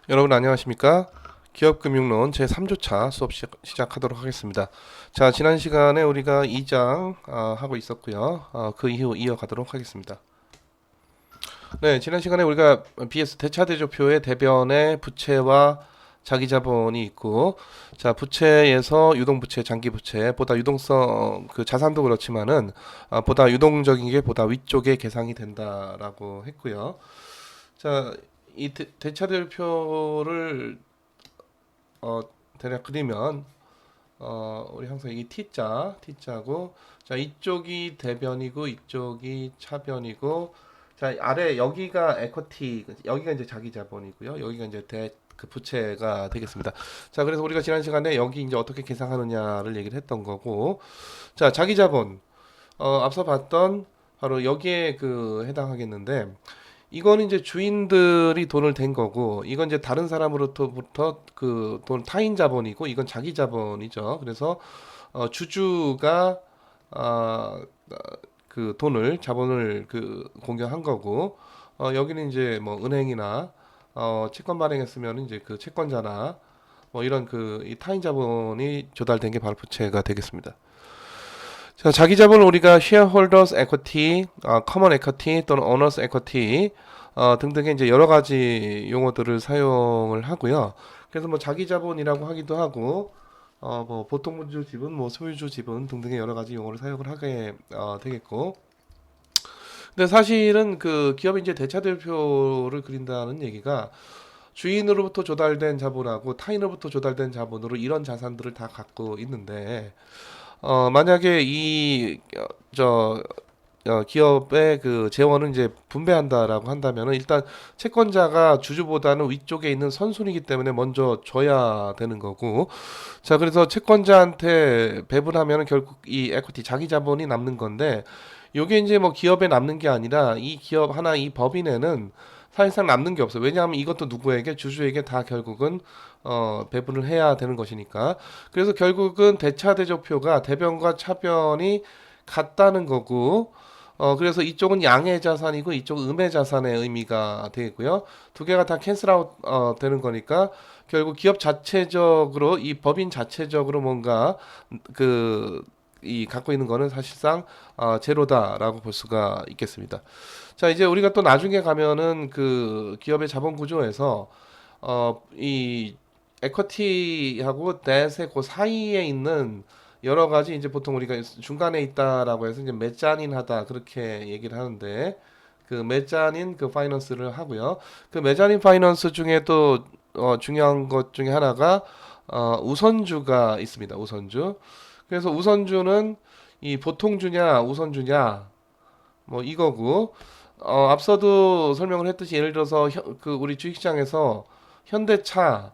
여러분 안녕하십니까? 기업금융론 제3조차 수업 시작하도록 하겠습니다. 자, 지난 시간에 우리가 2장 하고 있었고요. 그 이후 이어가도록 하겠습니다. 네, 지난 시간에 우리가 BS 대차대조표의 대변에 부채와 자기자본이 있고, 자, 부채에서 유동부채, 장기부채, 보다 유동성, 그 자산도 그렇지만은, 보다 유동적인 게 보다 위쪽에 계상이 된다라고 했고요. 자, 이 대차대조표를 어, 대략 그리면 우리 항상 이 T자고 자 이쪽이 대변이고 이쪽이 차변이고 자 아래 여기가 에쿼티 여기가 이제 자기 자본이고요 여기가 이제 그 부채가 되겠습니다. 자 그래서 우리가 지난 시간에 여기 이제 어떻게 계산하느냐를 얘기를 했던 거고 자 자기 자본 앞서 봤던 바로 여기에 그 해당하겠는데 이거는 이제 주인들이 돈을 댄 거고, 이건 이제 다른 사람으로부터 그 돈 타인 자본이고, 이건 자기 자본이죠. 그래서 주주가 어, 그 돈을 자본을 그 공개한 거고, 여기는 이제 뭐 은행이나 채권 발행했으면 이제 그 채권자나 뭐 이런 그 이 타인 자본이 조달된 게 바로 부채가 되겠습니다. 자, 자기 자본을 우리가 shareholders equity, common equity 또는 owners equity 등등의 이제 여러 가지 용어들을 사용을 하고요. 그래서 뭐 자기 자본이라고 하기도 하고 뭐 보통주 지분, 뭐 소유주 지분 등등의 여러 가지 용어를 사용을 하게 되겠고. 근데 사실은 그 기업이 이제 대차대표를 그린다는 얘기가 주인으로부터 조달된 자본하고 타인으로부터 조달된 자본으로 이런 자산들을 다 갖고 있는데 만약에 기업의 그 재원을 이제 분배한다라고 한다면은 일단 채권자가 주주보다는 위쪽에 있는 선순위이기 때문에 먼저 줘야 되는 거고 자 그래서 채권자한테 배분하면은 결국 이 에quity 자기 자본이 남는 건데 요게 이제 뭐 기업에 남는 게 아니라 이 기업 하나 이 법인에는 사실상 남는 게 없어요. 왜냐하면 이것도 누구에게 주주에게 다 결국은 배분을 해야 되는 것이니까. 그래서 결국은 대차대조표가 대변과 차변이 같다는 거고 그래서 이쪽은 양의 자산이고 이쪽은 음의 자산의 의미가 되고요. 두 개가 다 캔슬 아웃 되는 거니까 결국 기업 자체적으로 이 법인 자체적으로 뭔가 그 이 갖고 있는 거는 사실상 제로다라고 볼 수가 있겠습니다. 자, 이제 우리가 또 나중에 가면은 그 기업의 자본 구조에서 이 에쿼티하고 뎃의 그 사이에 있는 여러 가지 이제 보통 우리가 중간에 있다라고 해서 이제 메자닌하다 그렇게 얘기를 하는데 그 메자닌 그 파이낸스를 하고요. 그 메자닌 파이낸스 중에 또 중요한 것 중에 하나가 우선주가 있습니다. 우선주. 그래서 우선주는 이 보통주냐 우선주냐 뭐 이거고 앞서도 설명을 했듯이 예를 들어서 그 우리 주식시장에서 현대차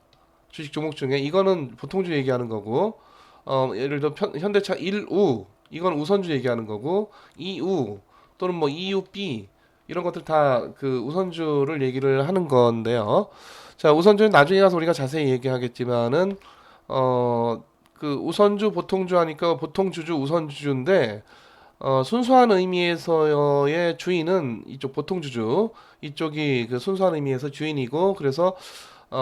주식 종목 중에 이거는 보통주 얘기하는 거고 예를 들어 현대차 1우 이건 우선주 얘기하는 거고 2우 또는 뭐 2우B 이런 것들 다 그 우선주를 얘기를 하는 건데요. 자, 우선주는 나중에 가서 우리가 자세히 얘기하겠지만은 그 우선주 보통주 하니까 보통주주 우선주주인데 순수한 의미에서의 주인은 이쪽 보통주주, 이쪽이 그 순수한 의미에서 주인이고, 그래서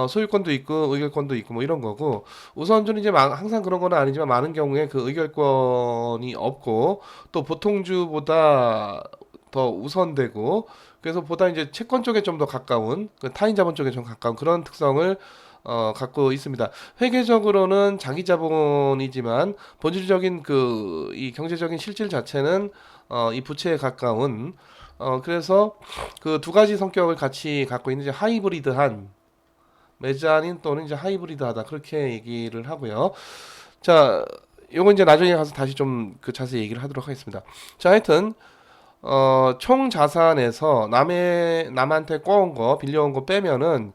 소유권도 있고 의결권도 있고 뭐 이런 거고 우선주는 이제 항상 그런 건 아니지만 많은 경우에 그 의결권이 없고 또 보통주보다 더 우선되고 그래서 보다 이제 채권 쪽에 좀 더 가까운 그 타인 자본 쪽에 좀 가까운 그런 특성을 갖고 있습니다. 회계적으로는 자기 자본이지만 본질적인 그 이 경제적인 실질 자체는 이 부채에 가까운 그래서 그 두 가지 성격을 같이 갖고 있는 이제 하이브리드한 메자닌 또는 이제 하이브리드하다 그렇게 얘기를 하고요. 자, 요건 이제 나중에 가서 다시 좀 그 자세히 얘기를 하도록 하겠습니다. 자, 하여튼 총 자산에서 남한테 꿔온 거, 빌려온 거 빼면은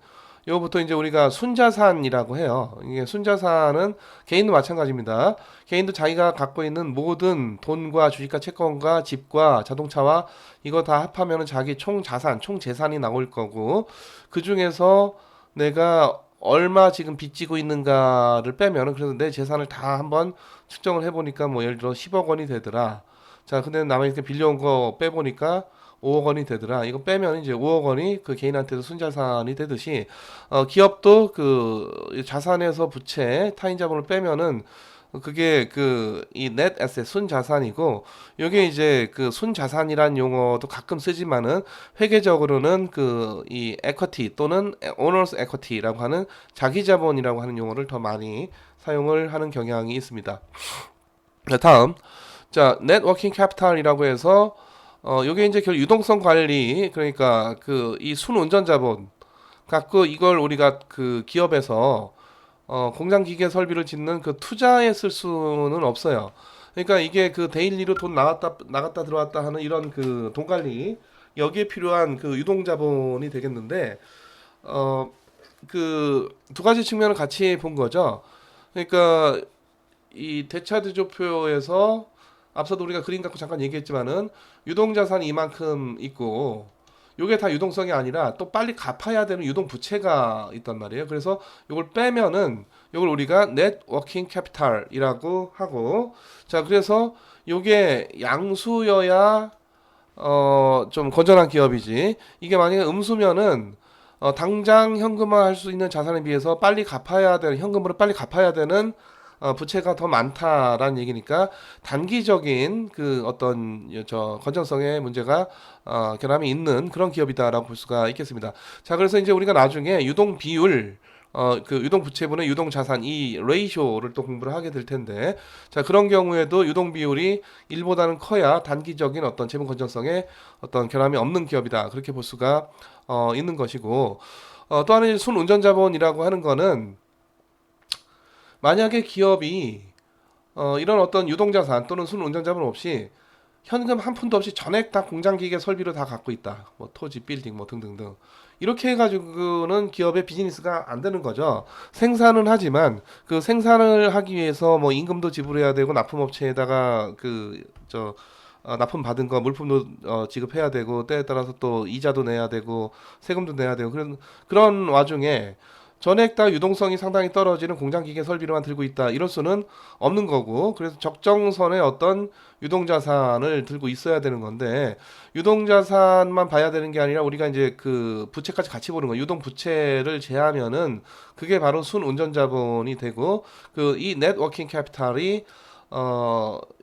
요거부터 이제 우리가 순자산이라고 해요. 이게 순자산은 개인도 마찬가지입니다. 개인도 자기가 갖고 있는 모든 돈과 주식과 채권과 집과 자동차와 이거 다 합하면은 자기 총 자산, 총 재산이 나올 거고 그 중에서 내가 얼마 지금 빚지고 있는가를 빼면은 그래서 내 재산을 다 한번 측정을 해보니까 뭐 예를 들어 10억 원이 되더라. 자, 근데 남의 이렇게 빌려온 거 빼보니까 5억 원이 되더라. 이거 빼면 이제 5억 원이 그 개인한테도 순자산이 되듯이 기업도 그 자산에서 부채 타인 자본을 빼면은 그게 그 이 net asset 순자산이고 요게 이제 그 순자산이란 용어도 가끔 쓰지만은 회계적으로는 그 이 equity 또는 owners equity라고 하는 자기 자본이라고 하는 용어를 더 많이 사용을 하는 경향이 있습니다. 자, 다음. 자, net working capital이라고 해서 요게 이제 결국 유동성 관리 그러니까 그 이 순운전 자본 갖고 이걸 우리가 그 기업에서 공장 기계 설비를 짓는 그 투자에 쓸 수는 없어요. 그러니까 이게 그 데일리로 돈 나갔다 들어왔다 하는 이런 그 돈 관리 여기에 필요한 그 유동 자본이 되겠는데 그 두 가지 측면을 같이 본 거죠. 그러니까 이 대차대조표에서 앞서도 우리가 그림 갖고 잠깐 얘기했지만은 유동자산이 이만큼 있고 요게 다 유동성이 아니라 또 빨리 갚아야 되는 유동 부채가 있단 말이에요. 그래서 요걸 빼면은 요걸 우리가 net working capital이라고 하고 자 그래서 요게 양수여야 좀 건전한 기업이지 이게 만약에 음수면은 당장 현금화할 수 있는 자산에 비해서 빨리 갚아야 되는 현금으로 빨리 갚아야 되는 부채가 더 많다라는 얘기니까 단기적인 그 어떤 저 건전성의 문제가 결함이 있는 그런 기업이다라고 볼 수가 있겠습니다. 자, 그래서 이제 우리가 나중에 유동 비율 그 유동 부채분의 유동 자산 이 레이쇼를 또 공부를 하게 될 텐데 자 그런 경우에도 유동 비율이 1보다는 커야 단기적인 어떤 재무 건전성에 어떤 결함이 없는 기업이다 그렇게 볼 수가 있는 것이고 또 하나는 순운전자본이라고 하는 거는 만약에 기업이 이런 어떤 유동자산 또는 순운전자본 없이 현금 한 푼도 없이 전액 다 공장기계 설비로 다 갖고 있다. 뭐 토지, 빌딩 뭐 등등등. 이렇게 해가지고는 기업의 비즈니스가 안 되는 거죠. 생산은 하지만 그 생산을 하기 위해서 뭐 임금도 지불해야 되고 납품업체에다가 납품 받은 거 물품도 지급해야 되고 때에 따라서 또 이자도 내야 되고 세금도 내야 되고 그런 와중에 전액 다 유동성이 상당히 떨어지는 공장기계 설비로만 들고 있다. 이럴 수는 없는 거고 그래서 적정선의 어떤 유동자산을 들고 있어야 되는 건데 유동자산만 봐야 되는 게 아니라 우리가 이제 그 부채까지 같이 보는 거예요. 유동부채를 제하면은 그게 바로 순운전자본이 되고 그 이 네트워킹 캐피탈이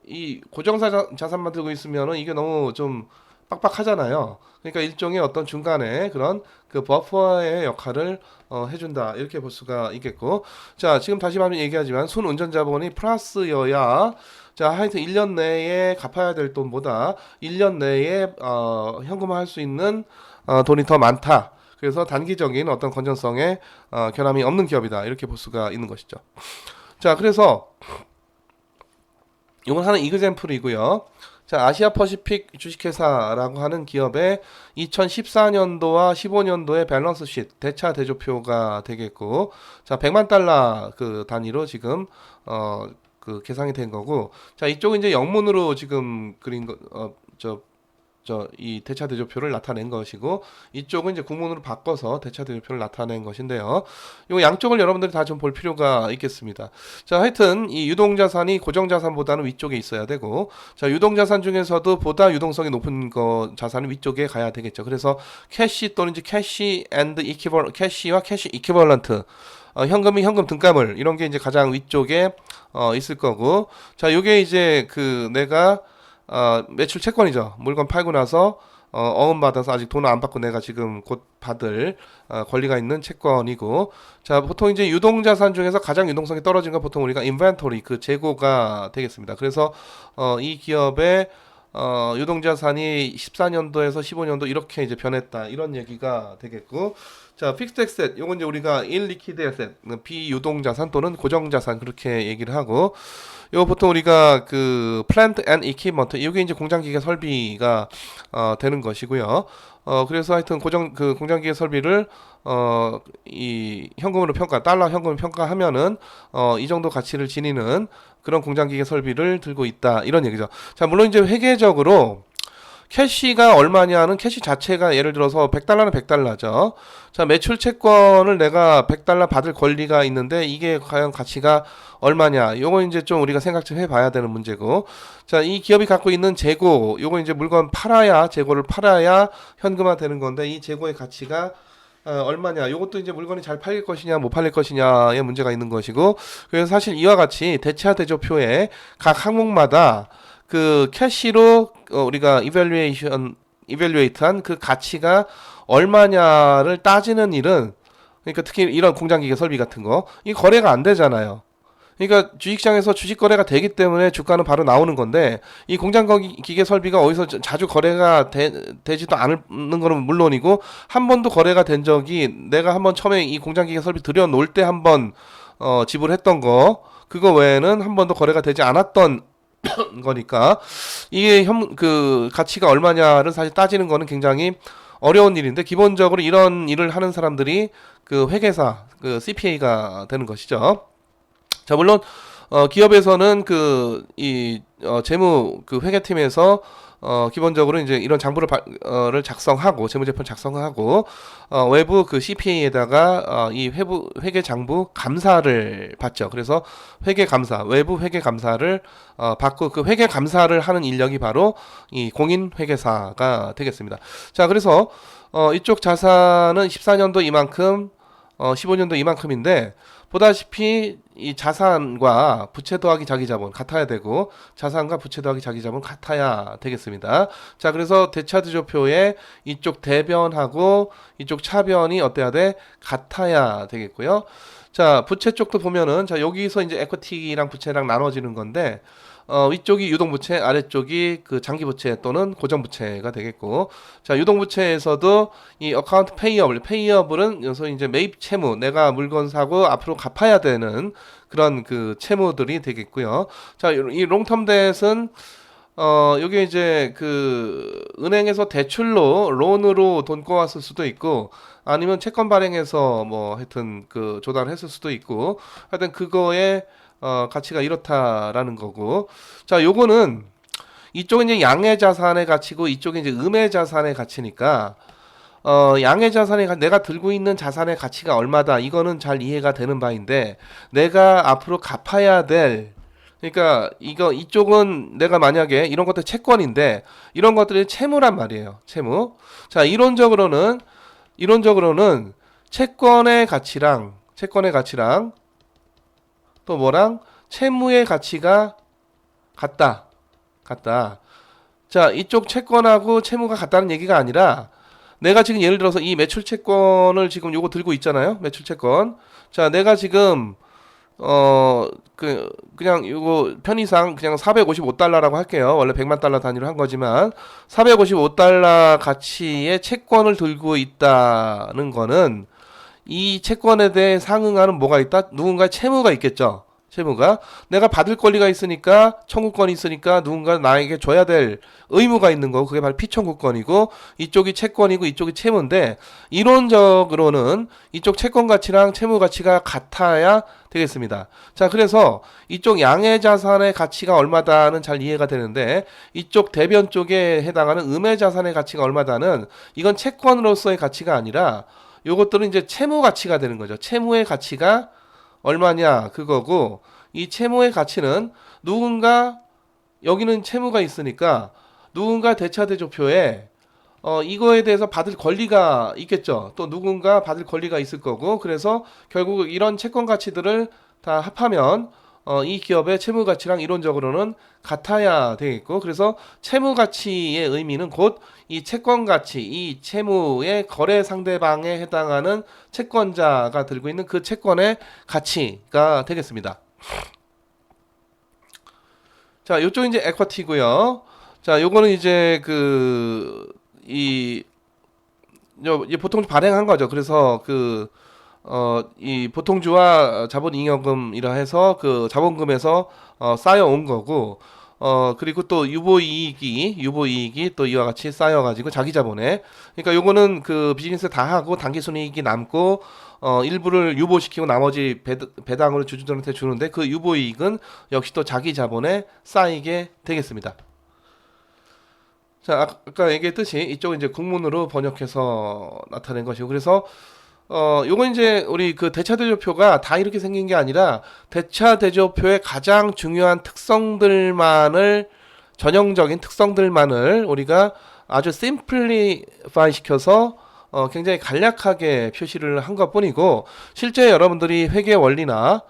이 고정자산만 들고 있으면은 이게 너무 좀 빡빡하잖아요. 그러니까 일종의 어떤 중간에 그런 그 버퍼의 역할을 해준다 이렇게 볼 수가 있겠고 자 지금 다시 한번 얘기하지만 순운전자본이 플러스여야 자 하여튼 1년 내에 갚아야 될 돈보다 1년 내에 현금화할 수 있는 돈이 더 많다. 그래서 단기적인 어떤 건전성에 결함이 없는 기업이다 이렇게 볼 수가 있는 것이죠. 자 그래서 이건 하나는 이그젬플이고요. 자, 아시아 퍼시픽 주식회사라고 하는 기업의 2014년도와 15년도의 밸런스 쉿, 대차 대조표가 되겠고, 자, 100만 달러 그 단위로 지금, 그 계산이 된 거고, 자, 이쪽은 이제 영문으로 지금 그린 거, 이 대차 대조표를 나타낸 것이고 이쪽은 이제 구문으로 바꿔서 대차 대조표를 나타낸 것인데요. 이 양쪽을 여러분들이 다 좀 볼 필요가 있겠습니다. 자, 하여튼 이 유동자산이 고정자산보다는 위쪽에 있어야 되고 자, 유동자산 중에서도 보다 유동성이 높은 거 자산은 위쪽에 가야 되겠죠. 그래서 캐시 또는 이제 캐시 앤드 이퀴벌 캐시와 캐시 이퀴벌런트 현금이 현금 등가물 이런 게 이제 가장 위쪽에 있을 거고 자, 요게 이제 그 내가 매출 채권이죠. 물건 팔고 나서 어음 받아서 아직 돈을 안 받고 내가 지금 곧 받을 권리가 있는 채권이고 자 보통 이제 유동자산 중에서 가장 유동성이 떨어진 건 보통 우리가 인벤토리 그 재고가 되겠습니다. 그래서 이 기업의 유동자산이 14년도에서 15년도 이렇게 이제 변했다 이런 얘기가 되겠고 자 픽스드 에셋 요건 이제 우리가 일리퀴드 에셋 비유동자산 또는 고정자산 그렇게 얘기를 하고 요 보통 우리가 그 플랜트 앤 이퀴먼트 이게 이제 공장기계 설비가 되는 것이고요. 그래서 하여튼 그 공장기계 설비를 이 현금으로 달러 현금을 평가하면은 이 정도 가치를 지니는 그런 공장기계 설비를 들고 있다 이런 얘기죠. 자 물론 이제 회계적으로 캐시가 얼마냐는 캐시 자체가 예를 들어서 100달러는 100달러죠. 자, 매출 채권을 내가 100달러 받을 권리가 있는데 이게 과연 가치가 얼마냐. 요거 이제 좀 우리가 생각 좀 해봐야 되는 문제고. 자, 이 기업이 갖고 있는 재고, 요거 이제 물건 팔아야, 재고를 팔아야 현금화 되는 건데 이 재고의 가치가 얼마냐. 요것도 이제 물건이 잘 팔릴 것이냐, 못 팔릴 것이냐의 문제가 있는 것이고. 그래서 사실 이와 같이 대차 대조표에 각 항목마다 그 캐시로 우리가 이벨리에이트한 그 가치가 얼마냐를 따지는 일은, 그러니까 특히 이런 공장기계 설비 같은 거, 이 거래가 안 되잖아요. 그러니까 주식시장에서 주식 거래가 되기 때문에 주가는 바로 나오는 건데 이 공장기계 설비가 어디서 자주 거래가 되지도 않는 거는 물론이고 한 번도 거래가 된 적이, 내가 한번 처음에 이 공장기계 설비 들여놓을 때 한번 지불했던 거, 그거 외에는 한 번도 거래가 되지 않았던 거니까 이게 그 가치가 얼마냐를 사실 따지는 거는 굉장히 어려운 일인데, 기본적으로 이런 일을 하는 사람들이 그 회계사, 그 CPA가 되는 것이죠. 자, 물론 기업에서는 재무 그 회계팀에서 기본적으로 이제 이런 장부를 를 작성하고 재무제표를 작성하고 외부 그 CPA에다가 이 회계 장부 감사를 받죠. 그래서 회계 감사, 외부 회계 감사를 받고 그 회계 감사를 하는 인력이 바로 이 공인 회계사가 되겠습니다. 자, 그래서 이쪽 자산은 14년도 이만큼, 15년도 이만큼인데, 보다시피 이 자산과 부채 더하기 자기 자본 같아야 되고 자산과 부채 더하기 자기 자본 같아야 되겠습니다. 자, 그래서 대차대조표에 이쪽 대변하고 이쪽 차변이 어때야 돼? 같아야 되겠고요. 자, 부채 쪽도 보면은, 자, 여기서 이제 에쿼티랑 부채랑 나눠지는 건데 위쪽이 유동부채, 아래쪽이 그 장기부채 또는 고정부채가 되겠고, 자, 유동부채에서도 이 어카운트 페이어블은 여기서 이제 매입 채무, 내가 물건 사고 앞으로 갚아야 되는 그런 그 채무들이 되겠고요. 자, 이 롱텀 뎃은 여기 이제 그 은행에서 대출로 론으로 돈 꼬았을 수도 있고, 아니면 채권 발행해서 뭐 하여튼 그 조달했을 수도 있고, 하여튼 그거에 가치가 이렇다라는 거고. 자, 요거는 이쪽은 이제 양의 자산의 가치고 이쪽은 이제 음의 자산의 가치니까 양의 내가 들고 있는 자산의 가치가 얼마다, 이거는 잘 이해가 되는 바인데, 내가 앞으로 갚아야 될, 그러니까 이쪽은 내가 만약에 이런 것들 채권인데 이런 것들이 채무란 말이에요. 채무. 자, 이론적으로는 채권의 가치랑 또 뭐랑 채무의 가치가 같다. 자, 이쪽 채권하고 채무가 같다는 얘기가 아니라, 내가 지금 예를 들어서 이 매출 채권을 지금 요거 들고 있잖아요. 매출 채권. 자, 내가 지금 그냥 요거 편의상 그냥 455달러라고 할게요. 원래 100만 달러 단위로 한 거지만 455달러 가치의 채권을 들고 있다는 거는 이 채권에 대해 상응하는 뭐가 있다? 누군가의 채무가 있겠죠. 채무가. 내가 받을 권리가 있으니까, 청구권이 있으니까 누군가 나에게 줘야 될 의무가 있는 거고, 그게 바로 피청구권이고, 이쪽이 채권이고 이쪽이 채무인데, 이론적으로는 이쪽 채권 가치랑 채무 가치가 같아야 되겠습니다. 자, 그래서 이쪽 양의 자산의 가치가 얼마다는 잘 이해가 되는데, 이쪽 대변 쪽에 해당하는 음의 자산의 가치가 얼마다는, 이건 채권으로서의 가치가 아니라 요것들은 이제 채무 가치가 되는 거죠. 채무의 가치가 얼마냐 그거고, 이 채무의 가치는 누군가, 여기는 채무가 있으니까 누군가 대차대조표에 이거에 대해서 받을 권리가 있겠죠. 또 누군가 받을 권리가 있을 거고, 그래서 결국 이런 채권 가치들을 다 합하면 이 기업의 채무 가치랑 이론적으로는 같아야 되겠고, 그래서 채무 가치의 의미는 곧 이 채권 가치, 이 채무의 거래 상대방에 해당하는 채권자가 들고 있는 그 채권의 가치가 되겠습니다. 자, 요쪽 이제 에쿼티고요. 자, 요거는 이제 보통 발행한 거죠. 그래서 이 보통주와 자본잉여금이라 해서 그 자본금에서 쌓여온 거고, 그리고 또 유보이익이 또 이와 같이 쌓여가지고 자기 자본에, 그러니까 요거는 그 비즈니스 다 하고 당기순이익이 남고 일부를 유보시키고 나머지 배당으로 주주들한테 주는데, 그 유보이익은 역시 또 자기 자본에 쌓이게 되겠습니다. 자, 아까 얘기했듯이 이쪽은 이제 국문으로 번역해서 나타낸 것이고, 그래서 요건 이제 우리 그 대차 대조표가 다 이렇게 생긴 게 아니라 대차 대조표의 가장 중요한 특성들만을 전형적인 특성들만을 우리가 아주 심플리파이 시켜서 굉장히 간략하게 표시를 한 것뿐이고 실제 여러분들이 회계 원리나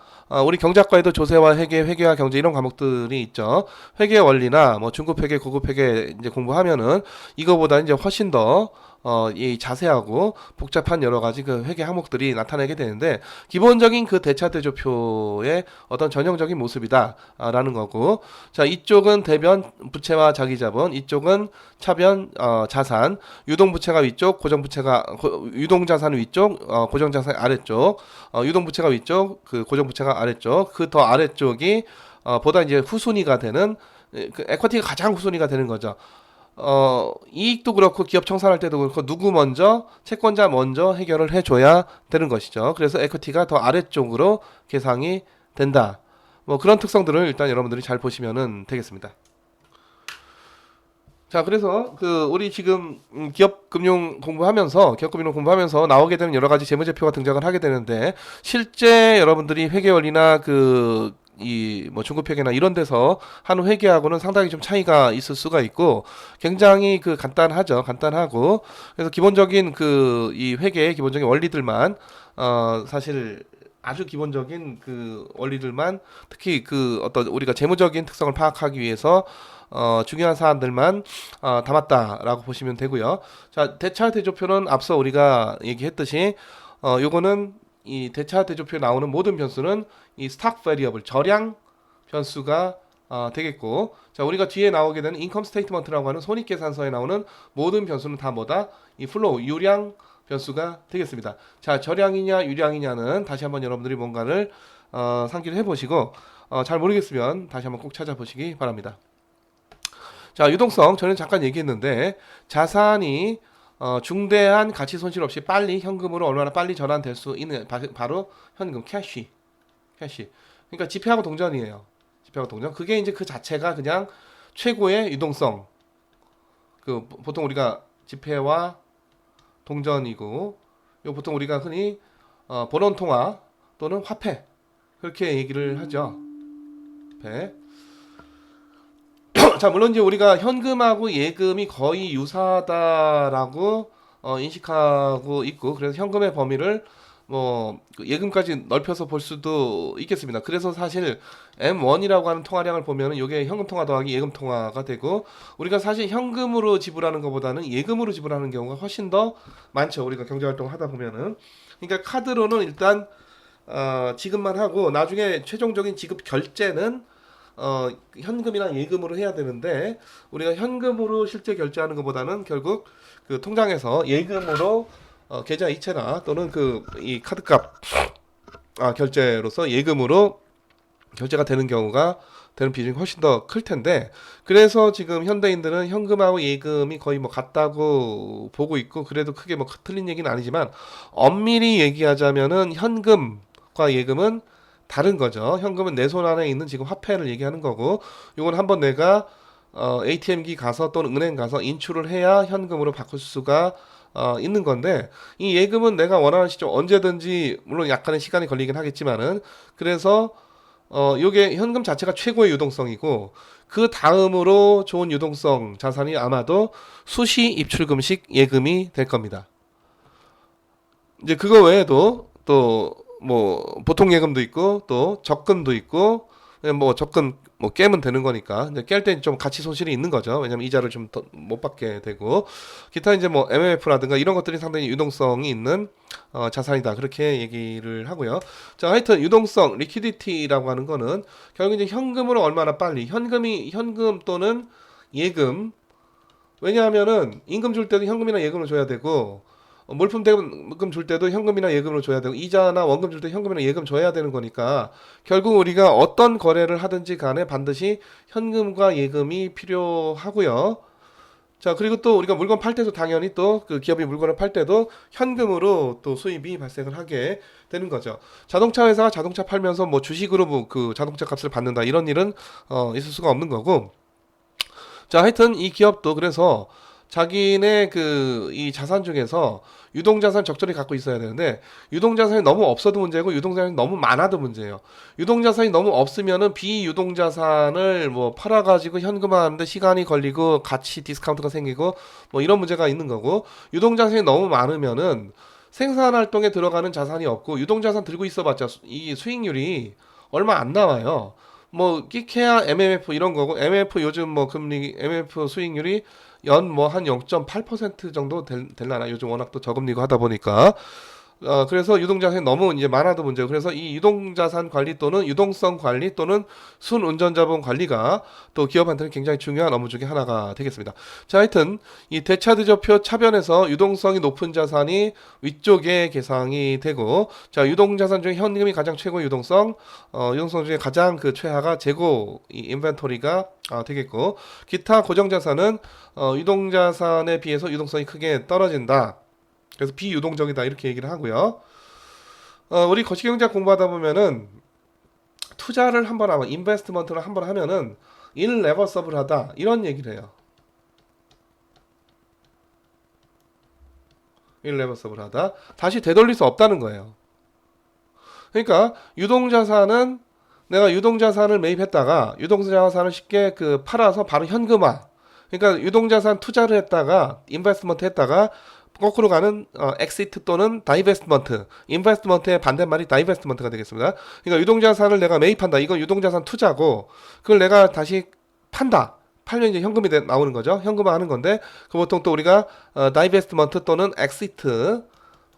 우리 경작과에도 조세와 회계, 회계와 경제 이런 과목들이 있죠. 회계 원리나 뭐 중급 회계, 고급 회계 이제 공부하면은 이거보다 이제 훨씬 더 이 자세하고 복잡한 여러 가지 그 회계 항목들이 나타나게 되는데 기본적인 그 대차 대조표의 어떤 전형적인 모습이다라는 거고 자 이쪽은 대변 부채와 자기자본 이쪽은 차변 자산 유동 부채가 위쪽 고정 부채가 유동 자산 위쪽 고정 자산 아래쪽 유동 부채가 위쪽 그 고정 부채가 아래쪽 그 더 아래쪽이 보다 이제 후순위가 되는 그 에쿼티가 가장 후순위가 되는 거죠. 이익도 그렇고 기업 청산할 때도 그렇고 누구 먼저 채권자 먼저 해결을 해줘야 되는 것이죠. 그래서 에쿼티가 더 아래쪽으로 계상이 된다. 뭐 그런 특성들을 일단 여러분들이 잘 보시면은 되겠습니다. 자, 그래서 그 우리 지금 기업 금융 공부하면서 나오게 되는 여러 가지 재무제표가 등장을 하게 되는데 실제 여러분들이 회계 원리나 그 이 뭐 중급 회계나 이런 데서 하는 회계하고는 상당히 좀 차이가 있을 수가 있고 굉장히 그 간단하고 그래서 기본적인 그 이 회계의 기본적인 원리들만 사실 아주 기본적인 그 원리들만 특히 그 어떤 우리가 재무적인 특성을 파악하기 위해서 중요한 사안들만 담았다라고 보시면 되고요. 자, 대차 대조표는 앞서 우리가 얘기했듯이 요거는 이 대차 대조표에 나오는 모든 변수는 이 스탁 베리어블 절양 변수가 되겠고 자 우리가 뒤에 나오게 되는 인컴 스테이트먼트라고 하는 손익계산서에 나오는 모든 변수는 다 뭐다? 이 플로우 유량 변수가 되겠습니다. 자 절양이냐 유량이냐는 다시 한번 여러분들이 뭔가를 상기를 해보시고 잘 모르겠으면 다시 한번 꼭 찾아보시기 바랍니다. 자 유동성 저는 잠깐 얘기했는데 자산이 중대한 가치 손실 없이 빨리 현금으로 얼마나 빨리 전환될 수 있는 바로 현금 캐시. 그러니까 지폐하고 동전이에요. 지폐하고 동전. 그게 이제 그 자체가 그냥 최고의 유동성. 그 보통 우리가 지폐와 동전이고 요 보통 우리가 흔히 본원 통화 또는 화폐 그렇게 얘기를 하죠. 화폐. 자, 물론 이제 우리가 현금하고 예금이 거의 유사하다라고 인식하고 있고, 그래서 현금의 범위를 뭐 예금까지 넓혀서 볼 수도 있겠습니다. 그래서 사실 M1이라고 하는 통화량을 보면은 이게 현금 통화 더하기 예금 통화가 되고, 우리가 사실 현금으로 지불하는 것보다는 예금으로 지불하는 경우가 훨씬 더 많죠. 우리가 경제활동을 하다 보면은. 그러니까 카드로는 일단 지급만 하고 나중에 최종적인 지급 결제는 현금이나 예금으로 해야 되는데 우리가 현금으로 실제 결제하는 것보다는 결국 그 통장에서 예금으로 계좌 이체나 또는 그 이 카드값 결제로서 예금으로 결제가 되는 경우가 되는 비중이 훨씬 더 클 텐데 그래서 지금 현대인들은 현금하고 예금이 거의 뭐 같다고 보고 있고 그래도 크게 뭐 틀린 얘기는 아니지만 엄밀히 얘기하자면은 현금과 예금은 다른 거죠. 현금은 내 손 안에 있는 지금 화폐를 얘기하는 거고, 이건 한번 내가 ATM기 가서 또는 은행 가서 인출을 해야 현금으로 바꿀 수가 있는 건데, 이 예금은 내가 원하는 시점 언제든지 물론 약간의 시간이 걸리긴 하겠지만은 그래서 요게 현금 자체가 최고의 유동성이고 그 다음으로 좋은 유동성 자산이 아마도 수시 입출금식 예금이 될 겁니다. 이제 그거 외에도 또 뭐 보통 예금도 있고 또 적금도 있고 뭐 적금 뭐 깨면 되는 거니까 이제 깰 때 좀 가치 손실이 있는 거죠. 왜냐면 이자를 좀 더 못 받게 되고 기타 이제 뭐 MMF라든가 이런 것들이 상당히 유동성이 있는 자산이다 그렇게 얘기를 하고요. 자 하여튼 유동성 리퀴디티라고 하는 거는 결국 이제 현금으로 얼마나 빨리 현금 또는 예금 왜냐하면은 임금 줄 때도 현금이나 예금을 줘야 되고 물품 대금 줄 때도 현금이나 예금으로 줘야 되고 이자나 원금 줄 때 현금이나 예금 줘야 되는 거니까 결국 우리가 어떤 거래를 하든지 간에 반드시 현금과 예금이 필요하고요. 자 그리고 또 우리가 물건 팔 때도 당연히 또 그 기업이 물건을 팔 때도 현금으로 또 수입이 발생을 하게 되는 거죠. 자동차 회사가 자동차 팔면서 뭐 주식으로 뭐 그 자동차 값을 받는다 이런 일은 있을 수가 없는 거고 자, 하여튼 이 기업도 그래서 자기네 그 이 자산 중에서 유동자산 적절히 갖고 있어야 되는데 유동자산이 너무 없어도 문제고 유동자산이 너무 많아도 문제예요. 유동자산이 너무 없으면은 비유동자산을 뭐 팔아가지고 현금화하는데 시간이 걸리고 가치 디스카운트가 생기고 뭐 이런 문제가 있는 거고 유동자산이 너무 많으면은 생산활동에 들어가는 자산이 없고 유동자산 들고 있어봤자 이 수익률이 얼마 안 나와요. 뭐 끼케야 MMF 이런 거고 MMF 요즘 뭐 금리 MMF 수익률이 연 뭐 한 0.8% 정도 될라나 요즘 워낙 또 저금리고 하다 보니까 그래서 유동자산이 너무 이제 많아도 문제고 그래서 이 유동자산 관리 또는 유동성 관리 또는 순운전자본 관리가 또 기업한테는 굉장히 중요한 업무 중에 하나가 되겠습니다. 자, 하여튼 이 대차대조표 차변에서 유동성이 높은 자산이 위쪽에 계상이 되고 자, 유동자산 중에 현금이 가장 최고 유동성 유동성 중에 가장 그 최하가 재고 이 인벤토리가 되겠고 기타 고정자산은 유동자산에 비해서 유동성이 크게 떨어진다. 그래서 비유동적이다 이렇게 얘기를 하고요. 우리 거시경제학 공부하다 보면은 투자를 한번 하면 인베스트먼트를 한번 하면은 일레버서블하다 이런 얘기를 해요. 일레버서블하다 다시 되돌릴 수 없다는 거예요. 그러니까 유동자산은 내가 유동자산을 매입했다가 유동자산을 쉽게 그 팔아서 바로 현금화. 그러니까 유동자산 투자를 했다가 인베스트먼트 했다가 거꾸로 가는 엑시트 또는 다이베스트먼트. 인베스트먼트의 반대말이 다이베스트먼트가 되겠습니다. 그러니까 유동자산을 내가 매입한다. 이건 유동자산 투자고 그걸 내가 다시 판다. 팔면 이제 현금이 나오는 거죠. 현금화하는 건데 그 보통 또 우리가 다이베스트먼트 또는 엑시트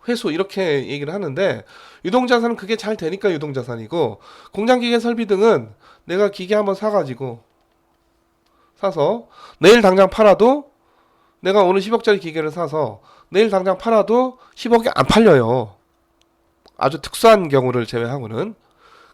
회수 이렇게 얘기를 하는데 유동자산은 그게 잘 되니까 유동자산이고 공장기계 설비 등은 내가 기계 한번 사서 내일 당장 팔아도 내가 오늘 10억짜리 기계를 사서 내일 당장 팔아도 10억이 안 팔려요. 아주 특수한 경우를 제외하고는.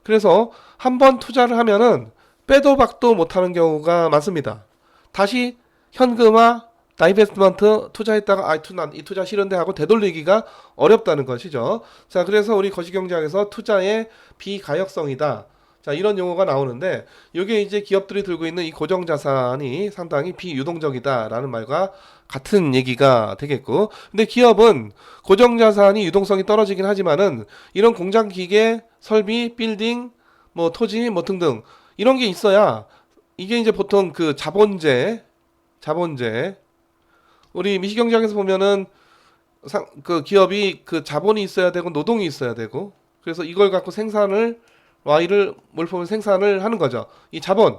그래서 한번 투자를 하면은 빼도 박도 못하는 경우가 많습니다. 다시 현금화, 다이베스트먼트 투자했다가 이 투자 싫은데 하고 되돌리기가 어렵다는 것이죠. 자, 그래서 우리 거시경제학에서 투자의 비가역성이다. 자, 이런 용어가 나오는데 이게 이제 기업들이 들고 있는 이 고정자산이 상당히 비유동적이다라는 말과 같은 얘기가 되겠고 근데 기업은 고정자산이 유동성이 떨어지긴 하지만은 이런 공장 기계, 설비, 빌딩, 뭐 토지 뭐 등등 이런 게 있어야 이게 이제 보통 그 자본재 우리 미시경제학에서 보면은 그 기업이 그 자본이 있어야 되고 노동이 있어야 되고 그래서 이걸 갖고 생산을 Y를 몰품을 생산을 하는 거죠. 이 자본.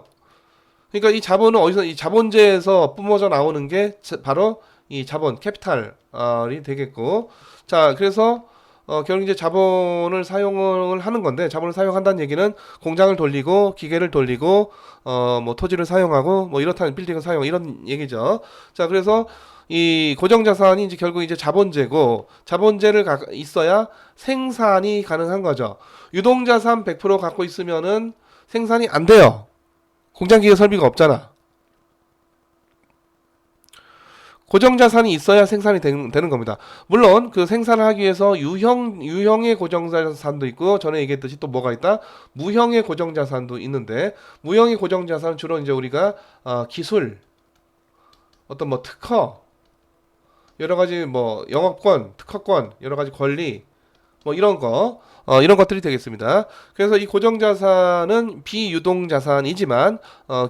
그러니까 이 자본은 어디서 이 자본재에서 뿜어져 나오는 게 바로 이 자본 캐피탈이 되겠고. 자, 그래서 결국 이제 자본을 사용을 하는 건데 자본을 사용한다는 얘기는 공장을 돌리고 기계를 돌리고 뭐 토지를 사용하고 뭐 이렇다는 빌딩을 사용 이런 얘기죠. 자, 그래서 이 고정자산이 이제 결국 이제 자본재고 자본재를 있어야 생산이 가능한 거죠. 유동자산 100% 갖고 있으면은 생산이 안 돼요. 공장기계 설비가 없잖아. 고정자산이 있어야 생산이 되는 겁니다. 물론 그 생산을 하기 위해서 유형의 고정자산도 있고 전에 얘기했듯이 또 뭐가 있다? 무형의 고정자산도 있는데 무형의 고정자산은 주로 이제 우리가 기술, 어떤 뭐 특허, 여러 가지 뭐 영업권, 특허권, 여러 가지 권리 뭐 이런 것들이 되겠습니다. 그래서 이 고정자산은 비유동자산이지만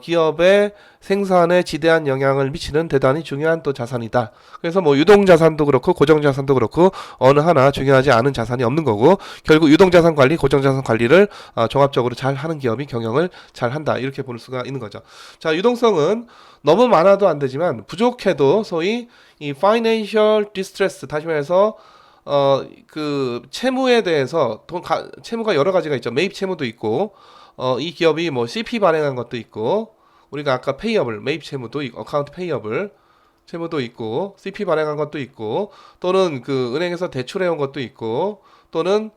기업의 생산에 지대한 영향을 미치는 대단히 중요한 또 자산이다. 그래서 뭐 유동자산도 그렇고 고정자산도 그렇고 어느 하나 중요하지 않은 자산이 없는 거고 결국 유동자산 관리, 고정자산 관리를 종합적으로 잘 하는 기업이 경영을 잘 한다. 이렇게 볼 수가 있는 거죠. 자, 유동성은 너무 많아도 안 되지만 부족해도 소위 이 financial distress 다시 말해서 그 채무에 대해서 채무가 여러 가지가 있죠. 매입 채무도 있고 이 기업이 뭐 CP 발행한 것도 있고 우리가 아까 페이어블 매입 채무도 있고 어카운트 페이어블 채무도 있고 CP 발행한 것도 있고 또는 그 은행에서 대출해온 것도 있고 또는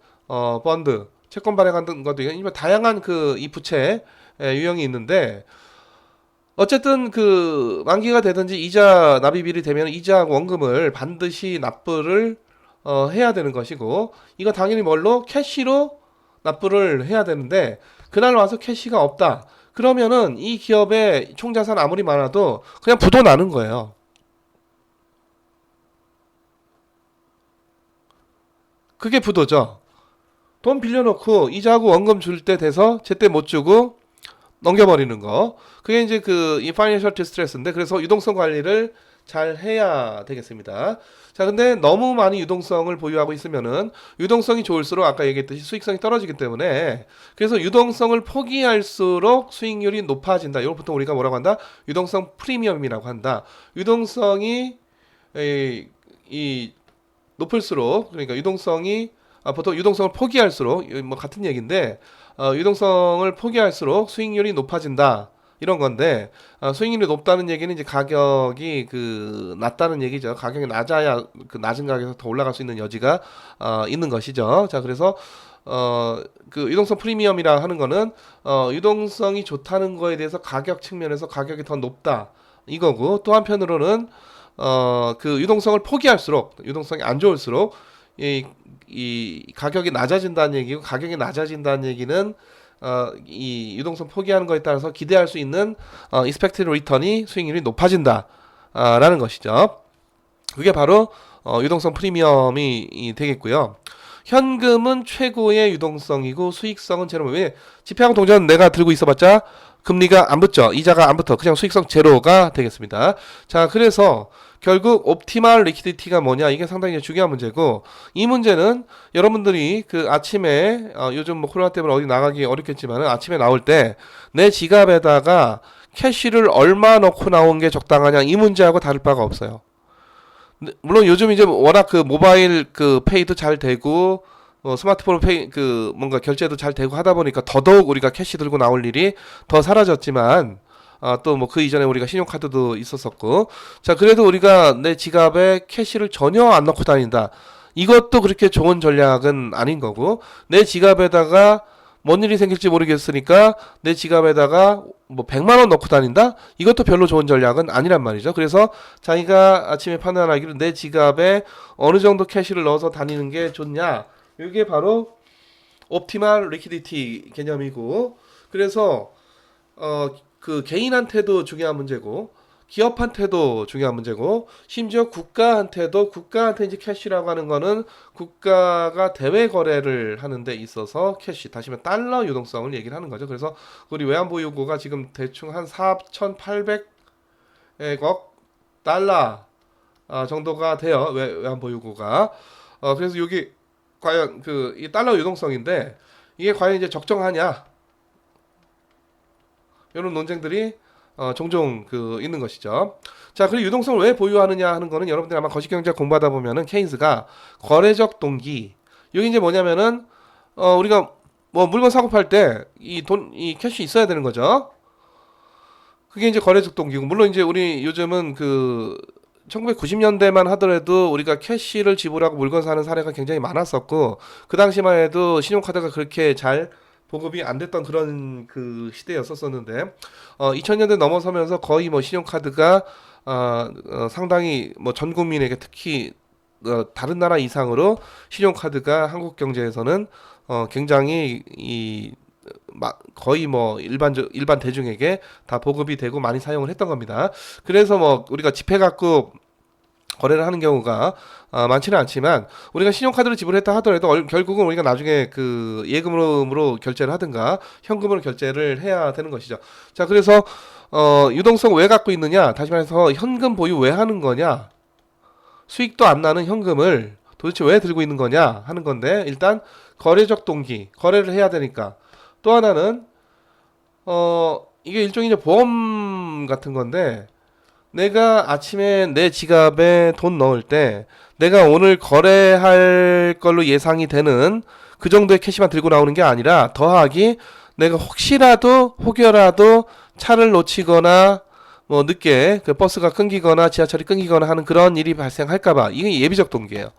펀드 채권 발행한 것도 있고 다양한 그 이 부채 유형이 있는데 어쨌든 그 만기가 되든지 이자 납입일이 되면 이자하고 원금을 반드시 납부를 해야 되는 것이고 이거 당연히 뭘로? 캐시로 납부를 해야 되는데 그날 와서 캐시가 없다. 그러면은 이 기업의 총자산 아무리 많아도 그냥 부도 나는 거예요. 그게 부도죠. 돈 빌려놓고 이자하고 원금 줄 때 돼서 제때 못 주고 넘겨버리는 거. 그게 이제 이 파이낸셜 디스트레스인데, 그래서 유동성 관리를 잘 해야 되겠습니다. 자, 근데 너무 많이 유동성을 보유하고 있으면은 유동성이 좋을수록 아까 얘기했듯이 수익성이 떨어지기 때문에, 그래서 유동성을 포기할수록 수익률이 높아진다. 이걸 보통 우리가 뭐라고 한다? 유동성 프리미엄이라고 한다. 유동성이 이 높을수록, 그러니까 유동성이 보통 유동성을 포기할수록, 뭐 같은 얘기인데, 유동성을 포기할수록 수익률이 높아진다. 이런 건데, 수익률이 높다는 얘기는 이제 가격이 낮다는 얘기죠. 가격이 낮아야 그 낮은 가격에서 더 올라갈 수 있는 여지가 있는 것이죠. 자, 그래서 유동성 프리미엄이라 하는 거는 유동성이 좋다는 거에 대해서 가격 측면에서 가격이 더 높다. 이거고, 또 한편으로는 유동성을 포기할수록, 유동성이 안 좋을수록 이 가격이 낮아진다는 얘기고, 가격이 낮아진다는 얘기는 이 유동성 포기하는 거에 따라서 기대할 수 있는 expected return이 수익률이 높아진다 라는 것이죠. 그게 바로 유동성 프리미엄이 되겠고요. 현금은 최고의 유동성이고 수익성은 제로. 왜? 지폐하고 동전 내가 들고 있어봤자 금리가 안 붙죠. 이자가 안 붙어. 그냥 수익성 제로가 되겠습니다. 자, 그래서 결국 옵티멀 리퀴디티가 뭐냐, 이게 상당히 중요한 문제고, 이 문제는 여러분들이 아침에 요즘 뭐 코로나 때문에 어디 나가기 어렵겠지만 아침에 나올 때 내 지갑에다가 캐시를 얼마 넣고 나온 게 적당하냐, 이 문제하고 다를 바가 없어요. 물론 요즘 이제 워낙 모바일 페이도 잘 되고 스마트폰 페이 뭔가 결제도 잘 되고 하다 보니까 더더욱 우리가 캐시 들고 나올 일이 더 사라졌지만, 또 뭐 그 이전에 우리가 신용카드도 있었었고, 자, 그래도 우리가 내 지갑에 캐시를 전혀 안 넣고 다닌다. 이것도 그렇게 좋은 전략은 아닌 거고, 내 지갑에다가 뭔 일이 생길지 모르겠으니까 내 지갑에다가 뭐 100만 원 넣고 다닌다? 이것도 별로 좋은 전략은 아니란 말이죠. 그래서 자기가 아침에 판단하기로 내 지갑에 어느 정도 캐시를 넣어서 다니는 게 좋냐, 이게 바로 옵티멀 리퀴디티 개념이고, 그래서 개인한테도 중요한 문제고, 기업한테도 중요한 문제고, 심지어 국가한테 이제 캐시라고 하는 거는 국가가 대외 거래를 하는 데 있어서 캐시, 다시 말해 달러 유동성을 얘기를 하는 거죠. 그래서 우리 외환보유고가 지금 대충 한 4,800억 달러 정도가 돼요. 외환보유고가. 그래서 여기 과연 이 달러 유동성인데 이게 과연 이제 적정하냐, 이런 논쟁들이 종종 있는 것이죠. 자, 그리고 유동성을 왜 보유하느냐 하는 거는 여러분들이 아마 거시경제 공부하다 보면은 케인스가 거래적 동기, 여기 이제 뭐냐면은 우리가 뭐 물건 사고 팔 때 이 캐시 있어야 되는 거죠. 그게 이제 거래적 동기고, 물론 이제 우리 요즘은 1990년대만 하더라도 우리가 캐시를 지불하고 물건 사는 사례가 굉장히 많았었고, 그 당시만 해도 신용카드가 그렇게 잘 보급이 안 됐던 그런 시대였었는데, 2000년대 넘어서면서 거의 뭐 신용카드가 상당히 뭐 전 국민에게, 특히 다른 나라 이상으로 신용카드가 한국 경제에서는 굉장히 거의 뭐 일반 대중에게 다 보급이 되고 많이 사용을 했던 겁니다. 그래서 뭐 우리가 지폐 갖고 거래를 하는 경우가 많지는 않지만, 우리가 신용카드로 지불했다 하더라도 결국은 우리가 나중에 예금으로 결제를 하든가 현금으로 결제를 해야 되는 것이죠. 자, 그래서 유동성 왜 갖고 있느냐, 다시 말해서 현금 보유 왜 하는 거냐, 수익도 안 나는 현금을 도대체 왜 들고 있는 거냐 하는 건데, 일단 거래적 동기, 거래를 해야 되니까. 또 하나는 이게 일종의 이제 보험 같은 건데, 내가 아침에 내 지갑에 돈 넣을 때 내가 오늘 거래할 걸로 예상이 되는 그 정도의 캐시만 들고 나오는 게 아니라, 더하기 내가 혹여라도 차를 놓치거나 뭐 늦게 버스가 끊기거나 지하철이 끊기거나 하는 그런 일이 발생할까봐, 이게 예비적 동기예요.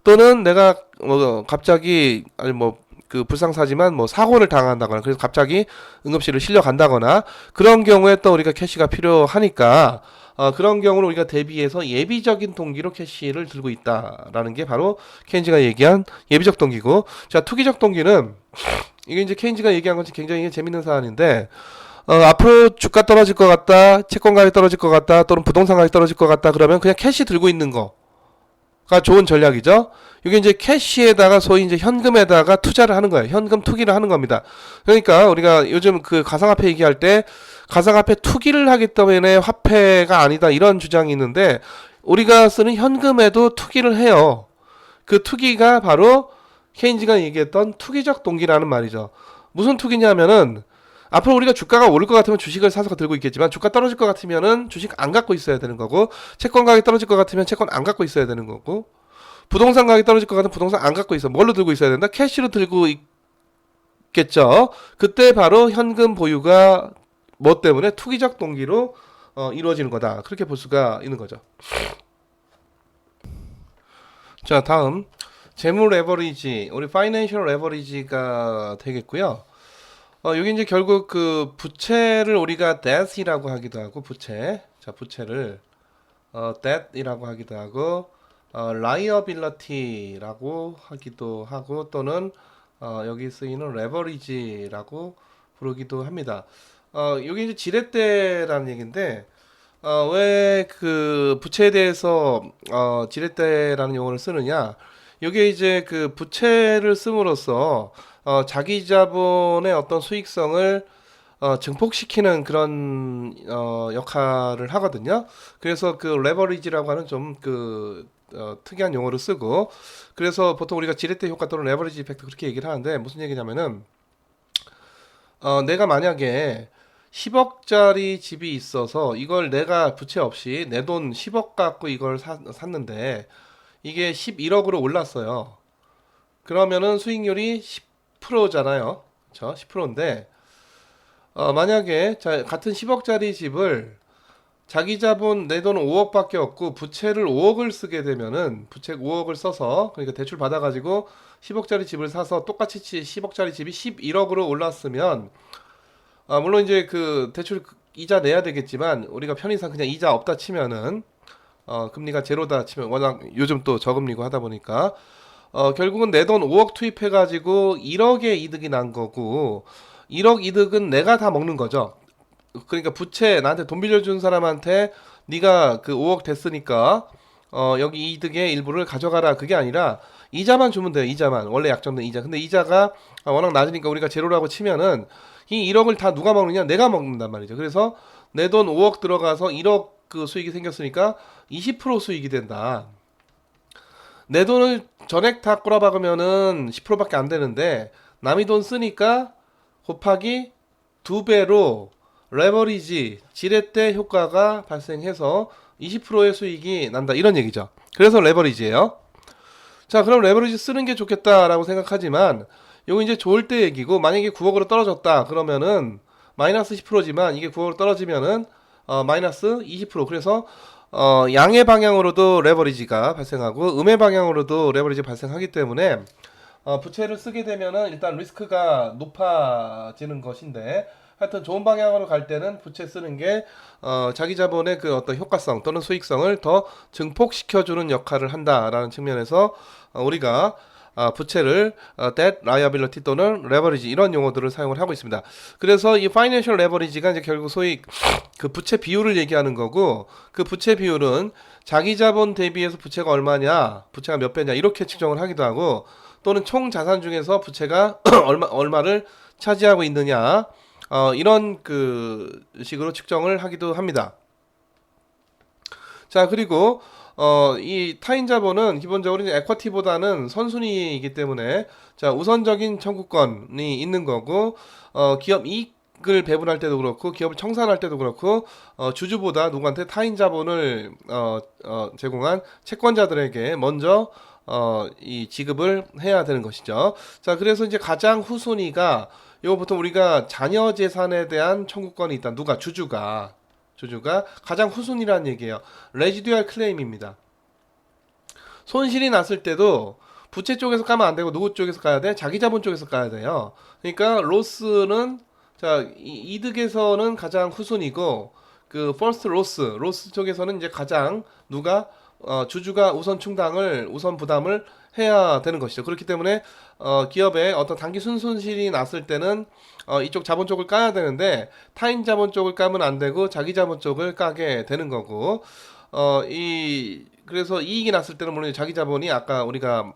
또는 내가 뭐 갑자기, 아니 뭐 불상사지만 뭐 사고를 당한다거나, 그래서 갑자기 응급실을 실려간다거나, 그런 경우에 또 우리가 캐시가 필요하니까 그런 경우는 우리가 대비해서 예비적인 동기로 캐시를 들고 있다라는 게 바로 케인즈가 얘기한 예비적 동기고, 자, 투기적 동기는 이게 이제 케인즈가 얘기한 것이 굉장히 재밌는 사안인데, 앞으로 주가 떨어질 것 같다, 채권 가격이 떨어질 것 같다, 또는 부동산 가격이 떨어질 것 같다 그러면 그냥 캐시 들고 있는 거가 좋은 전략이죠. 이게 이제 캐시에다가 소위 이제 현금에다가 투자를 하는 거예요. 현금 투기를 하는 겁니다. 그러니까 우리가 요즘 그 가상화폐 얘기할 때 가상화폐 투기를 하기 때문에 화폐가 아니다 이런 주장이 있는데 우리가 쓰는 현금에도 투기를 해요. 그 투기가 바로 케인즈가 얘기했던 투기적 동기라는 말이죠. 무슨 투기냐면은 앞으로 우리가 주가가 오를 것 같으면 주식을 사서 들고 있겠지만 주가 떨어질 것 같으면은 주식 안 갖고 있어야 되는 거고 채권 가격이 떨어질 것 같으면 채권 안 갖고 있어야 되는 거고 부동산 가격이 떨어질 것 같으면 부동산 안 갖고 있어. 뭘로 들고 있어야 된다? 캐시로 들고 있겠죠. 그때 바로 현금 보유가 뭐 때문에 투기적 동기로 이루어지는 거다. 그렇게 볼 수가 있는 거죠. 자, 다음 재무 레버리지, 우리 파이낸셜 레버리지가 되겠고요. 여기 이제 결국 그 부채를 우리가 debt이라고 하기도 하고 부채, 자 부채를 debt이라고 하기도 하고 liability라고 하기도 하고 또는 여기 쓰이는 leverage라고 부르기도 합니다. 여기 이제 지렛대라는 얘기인데 왜 그 부채에 대해서 지렛대라는 용어를 쓰느냐? 이게 이제 그 부채를 씀으로써 자기 자본의 어떤 수익성을 증폭시키는 그런 역할을 하거든요. 그래서 그 레버리지라고 하는 좀 그 특이한 용어를 쓰고 그래서 보통 우리가 지렛대 효과 또는 레버리지 이펙트 그렇게 얘기를 하는데 무슨 얘기냐면은 내가 만약에 10억짜리 집이 있어서 이걸 내가 부채 없이 내 돈 10억 갖고 이걸 샀는데 이게 11억으로 올랐어요. 그러면은 수익률이 10%잖아요. 그쵸? 10%인데 만약에 같은 10억짜리 집을 자기 자본 내 돈은 5억밖에 없고 부채를 5억을 쓰게 되면은 부채 5억을 써서 그러니까 대출 받아가지고 10억짜리 집을 사서 똑같이 10억짜리 집이 11억으로 올랐으면 물론 이제 그 대출 이자 내야 되겠지만 우리가 편의상 그냥 이자 없다 치면은 금리가 제로다 치면 워낙 요즘 또 저금리고 하다 보니까 결국은 내 돈 5억 투입해가지고 1억의 이득이 난 거고 1억 이득은 내가 다 먹는 거죠. 그러니까 부채 나한테 돈 빌려준 사람한테 네가 그 5억 됐으니까 여기 이득의 일부를 가져가라 그게 아니라 이자만 주면 돼요. 이자만 원래 약정된 이자. 근데 이자가 워낙 낮으니까 우리가 제로라고 치면은 이 1억을 다 누가 먹느냐? 내가 먹는단 말이죠. 그래서 내 돈 5억 들어가서 1억 그 수익이 생겼으니까 20% 수익이 된다. 내 돈을 전액 다 꼬라박으면은 10%밖에 안 되는데 남의 돈 쓰니까 곱하기 2배로 레버리지 지렛대 효과가 발생해서 20%의 수익이 난다 이런 얘기죠. 그래서 레버리지예요. 자, 그럼 레버리지 쓰는 게 좋겠다라고 생각하지만 이거 이제 좋을 때 얘기고 만약에 9억으로 떨어졌다 그러면은 마이너스 10%지만 이게 9억으로 떨어지면은 마이너스 20% 그래서 양의 방향으로도 레버리지가 발생하고 음의 방향으로도 레버리지 발생하기 때문에 부채를 쓰게 되면은 일단 리스크가 높아지는 것인데 하여튼 좋은 방향으로 갈 때는 부채 쓰는 게 자기 자본의 그 어떤 효과성 또는 수익성을 더 증폭시켜주는 역할을 한다라는 측면에서 우리가 부채를 debt, liability 또는 leverage 이런 용어들을 사용을 하고 있습니다. 그래서 이 financial leverage가 이제 결국 소위 그 부채 비율을 얘기하는 거고 그 부채 비율은 자기 자본 대비해서 부채가 얼마냐, 부채가 몇 배냐 이렇게 측정을 하기도 하고 또는 총 자산 중에서 부채가 얼마를 차지하고 있느냐 이런 그 식으로 측정을 하기도 합니다. 자, 그리고 이 타인 자본은 기본적으로 이제 에쿼티보다는 선순위이기 때문에 자, 우선적인 청구권이 있는 거고 기업 이익을 배분할 때도 그렇고 기업을 청산할 때도 그렇고 주주보다 누구한테 타인 자본을 제공한 채권자들에게 먼저 이 지급을 해야 되는 것이죠. 자, 그래서 이제 가장 후순위가 이거 보통 우리가 자녀 재산에 대한 청구권이 있다. 누가? 주주가 가장 후순위라는 얘기예요. 레지듀얼 클레임입니다. 손실이 났을 때도 부채 쪽에서 까면 안 되고 누구 쪽에서 까야 돼? 자기 자본 쪽에서 까야 돼요. 그러니까 로스는 자 이득에서는 가장 후순위고 그 퍼스트 로스 쪽에서는 이제 가장 누가 주주가 우선 충당을 우선 부담을 해야 되는 것이죠. 그렇기 때문에 기업에 어떤 단기 순손실이 났을 때는 이쪽 자본 쪽을 까야 되는데 타인 자본 쪽을 까면 안 되고 자기 자본 쪽을 까게 되는 거고 그래서 이익이 났을 때는 물론 자기 자본이 아까 우리가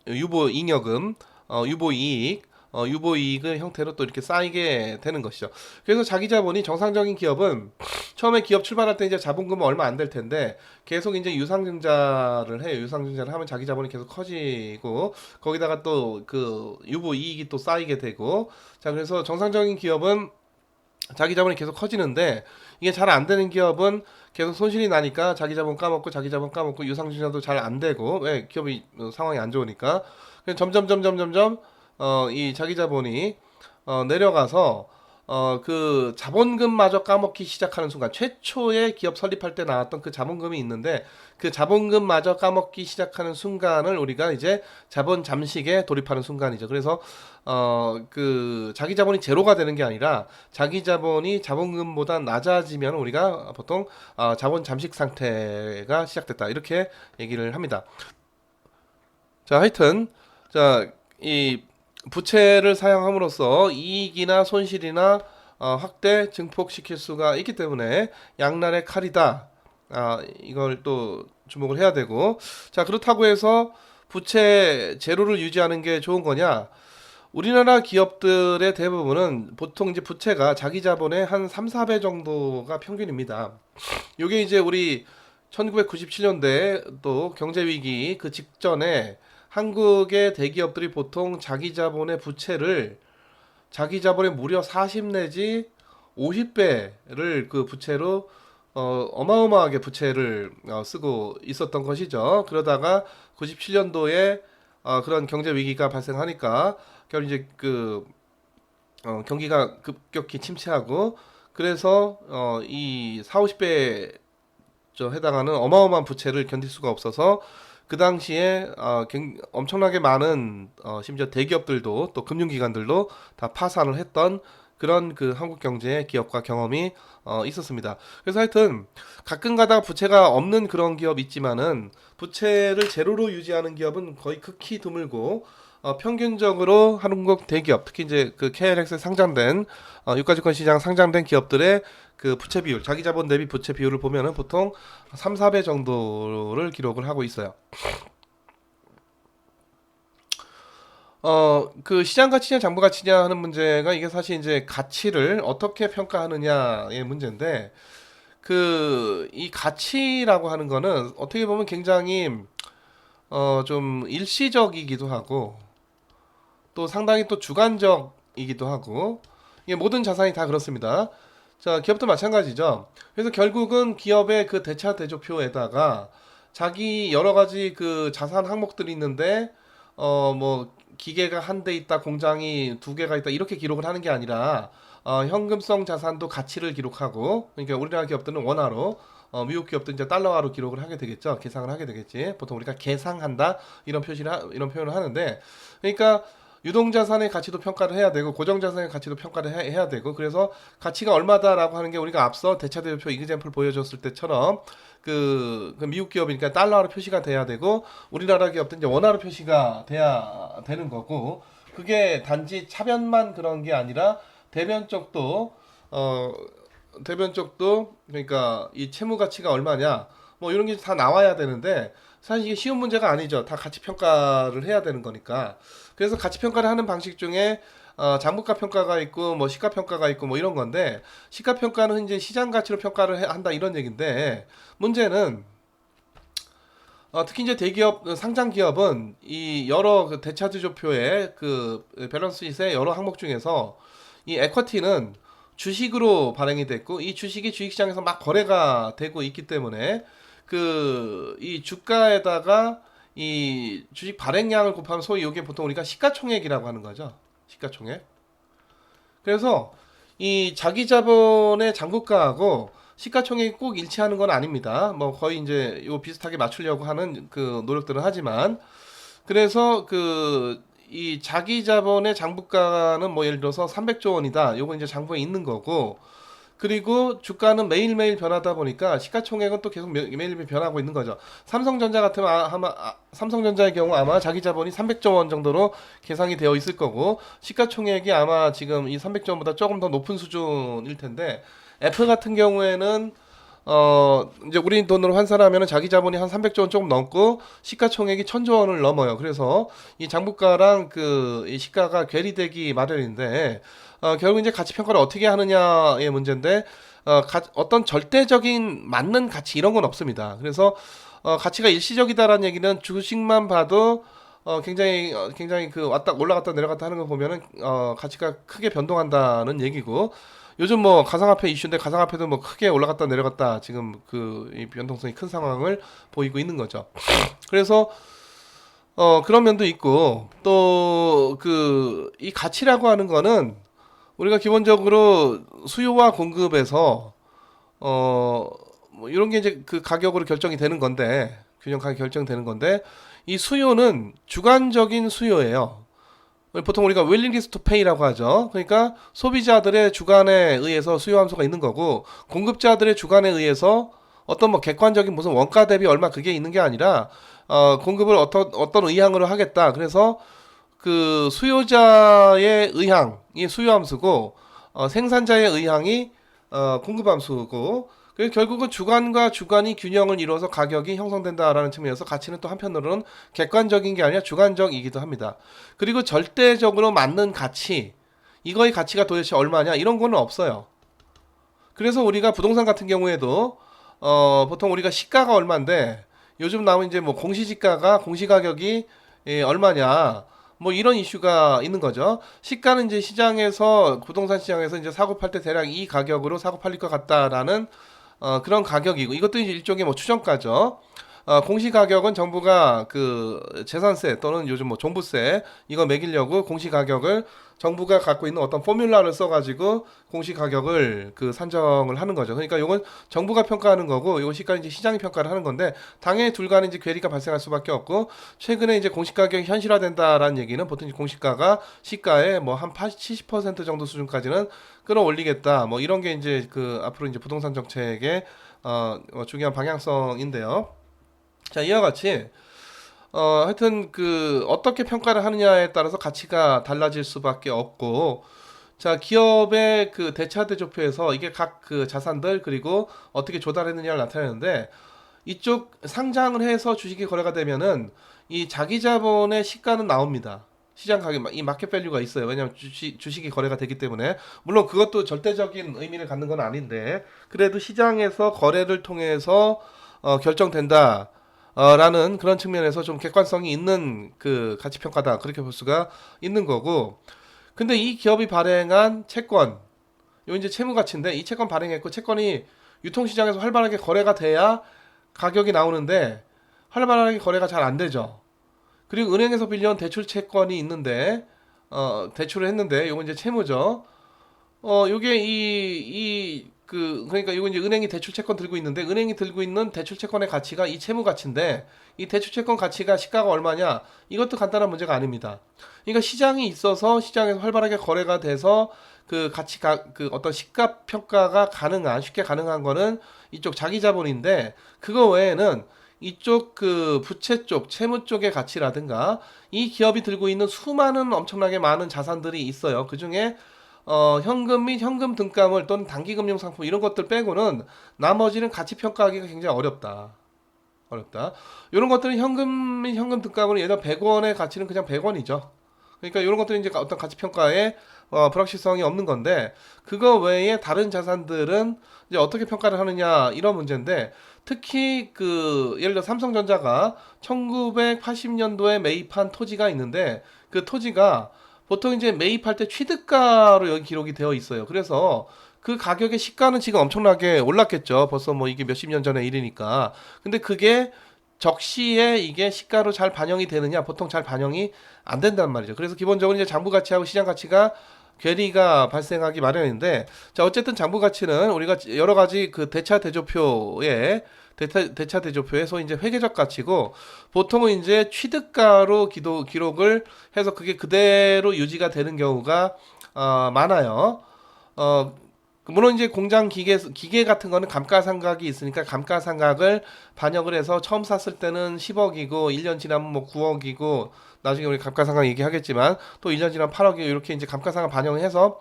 유보 잉여금, 유보 이익, 유보 이익의 형태로 또 이렇게 쌓이게 되는 것이죠. 그래서 자기 자본이 정상적인 기업은 처음에 기업 출발할 때 이제 자본금은 얼마 안 될 텐데 계속 이제 유상증자를 해요. 유상증자를 하면 자기 자본이 계속 커지고 거기다가 또 그 유보 이익이 또 쌓이게 되고 자 그래서 정상적인 기업은 자기 자본이 계속 커지는데 이게 잘 안 되는 기업은 계속 손실이 나니까 자기 자본 까먹고 자기 자본 까먹고 유상증자도 잘 안 되고 왜 기업이 상황이 안 좋으니까 그래서 점점 이 자기 자본이 내려가서 그 자본금마저 까먹기 시작하는 순간 최초의 기업 설립할 때 나왔던 그 자본금이 있는데 그 자본금마저 까먹기 시작하는 순간을 우리가 이제 자본 잠식에 돌입하는 순간이죠. 그래서 그 자기 자본이 제로가 되는 게 아니라 자기 자본이 자본금보다 낮아지면 우리가 보통 자본 잠식 상태가 시작됐다 이렇게 얘기를 합니다. 자, 하여튼 이 부채를 사용함으로써 이익이나 손실이나 확대 증폭시킬 수가 있기 때문에 양날의 칼이다. 이걸 또 주목을 해야 되고 자 그렇다고 해서 부채 제로를 유지하는 게 좋은 거냐? 우리나라 기업들의 대부분은 보통 이제 부채가 자기 자본의 한 3, 4배 정도가 평균입니다. 요게 이제 우리 1997년대 또 경제 위기 그 직전에 한국의 대기업들이 보통 자기 자본의 부채를 자기 자본의 무려 40 내지 50배를 그 부채로 어마어마하게 부채를 쓰고 있었던 것이죠. 그러다가 97년도에 그런 경제 위기가 발생하니까 결국 이제 그 경기가 급격히 침체하고 그래서 이 4, 50배 해당하는 어마어마한 부채를 견딜 수가 없어서 그 당시에 엄청나게 많은 심지어 대기업들도 또 금융기관들도 다 파산을 했던 그런 그 한국 경제의 기업과 경험이 있었습니다. 그래서 하여튼 가끔 가다가 부채가 없는 그런 기업 있지만은 부채를 제로로 유지하는 기업은 거의 극히 드물고 평균적으로 한국 대기업 특히 이제 그 KLX에 상장된 유가증권 시장 상장된 기업들의 그 부채 비율, 자기 자본 대비 부채 비율을 보면은 보통 3, 4배 정도를 기록을 하고 있어요. 그 시장 가치냐 장부 가치냐 하는 문제가 이게 사실 이제 가치를 어떻게 평가하느냐의 문제인데 그 이 가치라고 하는 거는 어떻게 보면 굉장히 좀 일시적이기도 하고 또 상당히 또 주관적이기도 하고 이게 모든 자산이 다 그렇습니다. 자, 기업도 마찬가지죠. 그래서 결국은 기업의 그 대차 대조표에다가 자기 여러 가지 그 자산 항목들이 있는데 뭐 기계가 한 대 있다, 공장이 두 개가 있다 이렇게 기록을 하는 게 아니라 현금성 자산도 가치를 기록하고 그러니까 우리나라 기업들은 원화로 미국 기업도 이제 달러화로 기록을 하게 되겠죠. 계상을 하게 되겠지. 보통 우리가 계상한다 이런 표현을 하는데 그러니까 유동자산의 가치도 평가를 해야 되고 고정자산의 가치도 평가를 해야 되고 그래서 가치가 얼마다라고 하는 게 우리가 앞서 대차대조표 이그젬플 보여줬을 때처럼 그 미국 기업이니까 달러로 표시가 돼야 되고 우리나라 기업도 이제 원화로 표시가 돼야 되는 거고 그게 단지 차변만 그런 게 아니라 대변 쪽도 대변 쪽도 그러니까 이 채무 가치가 얼마냐 뭐 이런 게 다 나와야 되는데 사실 이게 쉬운 문제가 아니죠. 다 가치 평가를 해야 되는 거니까. 그래서 가치 평가를 하는 방식 중에 장부가 평가가 있고 뭐 시가 평가가 있고 뭐 이런 건데 시가 평가는 이제 시장 가치로 평가를 한다 이런 얘기인데 문제는 특히 이제 대기업 상장 기업은 이 여러 그 대차주조표의 그 밸런스 시트의 여러 항목 중에서 이 에쿼티는 주식으로 발행이 됐고 이 주식이 주식시장에서 막 거래가 되고 있기 때문에 그 이 주가에다가 이 주식 발행량을 곱하면 소위 이게 보통 우리가 시가총액이라고 하는 거죠. 시가총액. 그래서 이 자기 자본의 잔고가하고 시가총액이 꼭 일치하는 건 아닙니다. 뭐 거의 이제 이거 비슷하게 맞추려고 하는 그 노력들은 하지만 그래서 그 이 자기 자본의 장부가는 뭐 예를 들어서 300조 원이다. 요거 이제 장부에 있는 거고 그리고 주가는 매일매일 변하다 보니까 시가총액은 또 계속 매일매일 변하고 있는 거죠. 삼성전자 같으면 삼성전자의 경우 아마 자기 자본이 300조 원 정도로 계상이 되어 있을 거고 시가총액이 아마 지금 이 300조 원보다 조금 더 높은 수준일 텐데 애플 같은 경우에는 이제 우리 돈으로 환산하면 자기 자본이 한 300조 원 조금 넘고 시가총액이 1000조 원을 넘어요. 그래서 이 장부가랑 이 시가가 괴리되기 마련인데 결국 이제 가치 평가를 어떻게 하느냐의 문제인데 어떤 절대적인 맞는 가치 이런 건 없습니다. 그래서 가치가 일시적이다라는 얘기는 주식만 봐도 굉장히 그 왔다 올라갔다 내려갔다 하는 거 보면은 가치가 크게 변동한다는 얘기고 요즘 뭐 가상화폐 이슈인데 가상화폐도 뭐 크게 올라갔다 내려갔다 지금 이 변동성이 큰 상황을 보이고 있는 거죠. 그래서 그런 면도 있고 또 이 가치라고 하는 거는 우리가 기본적으로 수요와 공급에서 뭐 이런 게 이제 그 가격으로 결정이 되는 건데 균형 가격 결정되는 건데 이 수요는 주관적인 수요예요. 보통 우리가 윌링리스 투 페이라고 하죠. 그러니까 소비자들의 주관에 의해서 수요 함수가 있는 거고 공급자들의 주관에 의해서 어떤 뭐 객관적인 무슨 원가 대비 얼마 그게 있는 게 아니라 공급을 어떤 의향으로 하겠다. 그래서 그 수요자의 의향이 수요 함수고 생산자의 의향이 공급 함수고 그래서 결국은 주관과 주관이 균형을 이루어서 가격이 형성된다라는 측면에서 가치는 또 한편으로는 객관적인 게 아니라 주관적이기도 합니다. 그리고 절대적으로 맞는 가치, 이거의 가치가 도대체 얼마냐 이런 거는 없어요. 그래서 우리가 부동산 같은 경우에도 보통 우리가 시가가 얼마인데 요즘 나온 이제 뭐 공시지가가 공시가격이 얼마냐 뭐 이런 이슈가 있는 거죠. 시가는 이제 시장에서 부동산 시장에서 이제 사고 팔 때 대략 이 가격으로 사고 팔릴 것 같다라는 그런 가격이고 이것도 이제 일종의 뭐 추정가죠. 공시 가격은 정부가 그 재산세 또는 요즘 뭐 종부세 이거 매기려고 공시 가격을 정부가 갖고 있는 어떤 포뮬라를 써가지고 공시 가격을 그 산정을 하는 거죠. 그러니까 이건 정부가 평가하는 거고 이거 시가는 이제 시장이 평가를 하는 건데 당연히 둘 간에 이제 괴리가 발생할 수밖에 없고 최근에 이제 공시 가격이 현실화된다라는 얘기는 보통 공시가가 시가의 뭐 한 80, 70% 정도 수준까지는 끌어올리겠다. 뭐 이런 게 이제 그 앞으로 이제 부동산 정책의 중요한 방향성인데요. 자, 이와 같이 하여튼 어떻게 평가를 하느냐에 따라서 가치가 달라질 수밖에 없고 자, 기업의 그 대차대조표에서 이게 각 그 자산들 그리고 어떻게 조달했느냐를 나타내는데 이쪽 상장을 해서 주식이 거래가 되면은 이 자기 자본의 시가는 나옵니다. 시장 가격 이 마켓 밸류가 있어요. 왜냐하면 주식이 거래가 되기 때문에 물론 그것도 절대적인 의미를 갖는 건 아닌데 그래도 시장에서 거래를 통해서 결정된다. 라는 그런 측면에서 좀 객관성이 있는 그 가치 평가다 그렇게 볼 수가 있는 거고 근데 이 기업이 발행한 채권 요 이제 채무 가치인데 이 채권 발행했고 채권이 유통시장에서 활발하게 거래가 돼야 가격이 나오는데 활발하게 거래가 잘 안 되죠. 그리고 은행에서 빌려온 대출 채권이 있는데 대출을 했는데 요건 이제 채무죠. 요게 그러니까 이거 이제 은행이 대출 채권 들고 있는데 은행이 들고 있는 대출 채권의 가치가 이 채무 가치인데 이 대출 채권 가치가 시가가 얼마냐? 이것도 간단한 문제가 아닙니다. 그러니까 시장이 있어서 시장에서 활발하게 거래가 돼서 그 가치가 그 어떤 시가 평가가 쉽게 가능한 거는 이쪽 자기 자본인데 그거 외에는 이쪽 그 부채 쪽, 채무 쪽의 가치라든가 이 기업이 들고 있는 수많은 엄청나게 많은 자산들이 있어요. 그중에 현금 및 현금 등가물 또는 단기금융 상품 이런 것들 빼고는 나머지는 가치 평가하기가 굉장히 어렵다. 어렵다. 이런 것들은 현금 및 현금 등가물은 예를 들어 100원의 가치는 그냥 100원이죠. 그러니까 이런 것들은 이제 어떤 가치 평가에 불확실성이 없는 건데 그거 외에 다른 자산들은 이제 어떻게 평가를 하느냐 이런 문제인데 특히 예를 들어 삼성전자가 1980년도에 매입한 토지가 있는데 그 토지가 보통 이제 매입할 때 취득가로 여기 기록이 되어 있어요. 그래서 그 가격의 시가는 지금 엄청나게 올랐겠죠. 벌써 뭐 이게 몇십 년 전의 일이니까. 근데 그게 적시에 이게 시가로 잘 반영이 되느냐? 보통 잘 반영이 안 된단 말이죠. 그래서 기본적으로 이제 장부 가치하고 시장 가치가 괴리가 발생하기 마련인데, 자, 어쨌든 장부 가치는 우리가 여러 가지 그 대차 대조표에서 이제 회계적 가치고 보통은 이제 취득가로 기록을 해서 그게 그대로 유지가 되는 경우가 많아요. 어, 물론 이제 공장 기계 같은 거는 감가상각이 있으니까 감가상각을 반영을 해서 처음 샀을 때는 10억이고 1년 지나면 뭐 9억이고 나중에 우리 감가상각 얘기하겠지만 또 1년 지나면 8억이고 이렇게 이제 감가상각 반영을 해서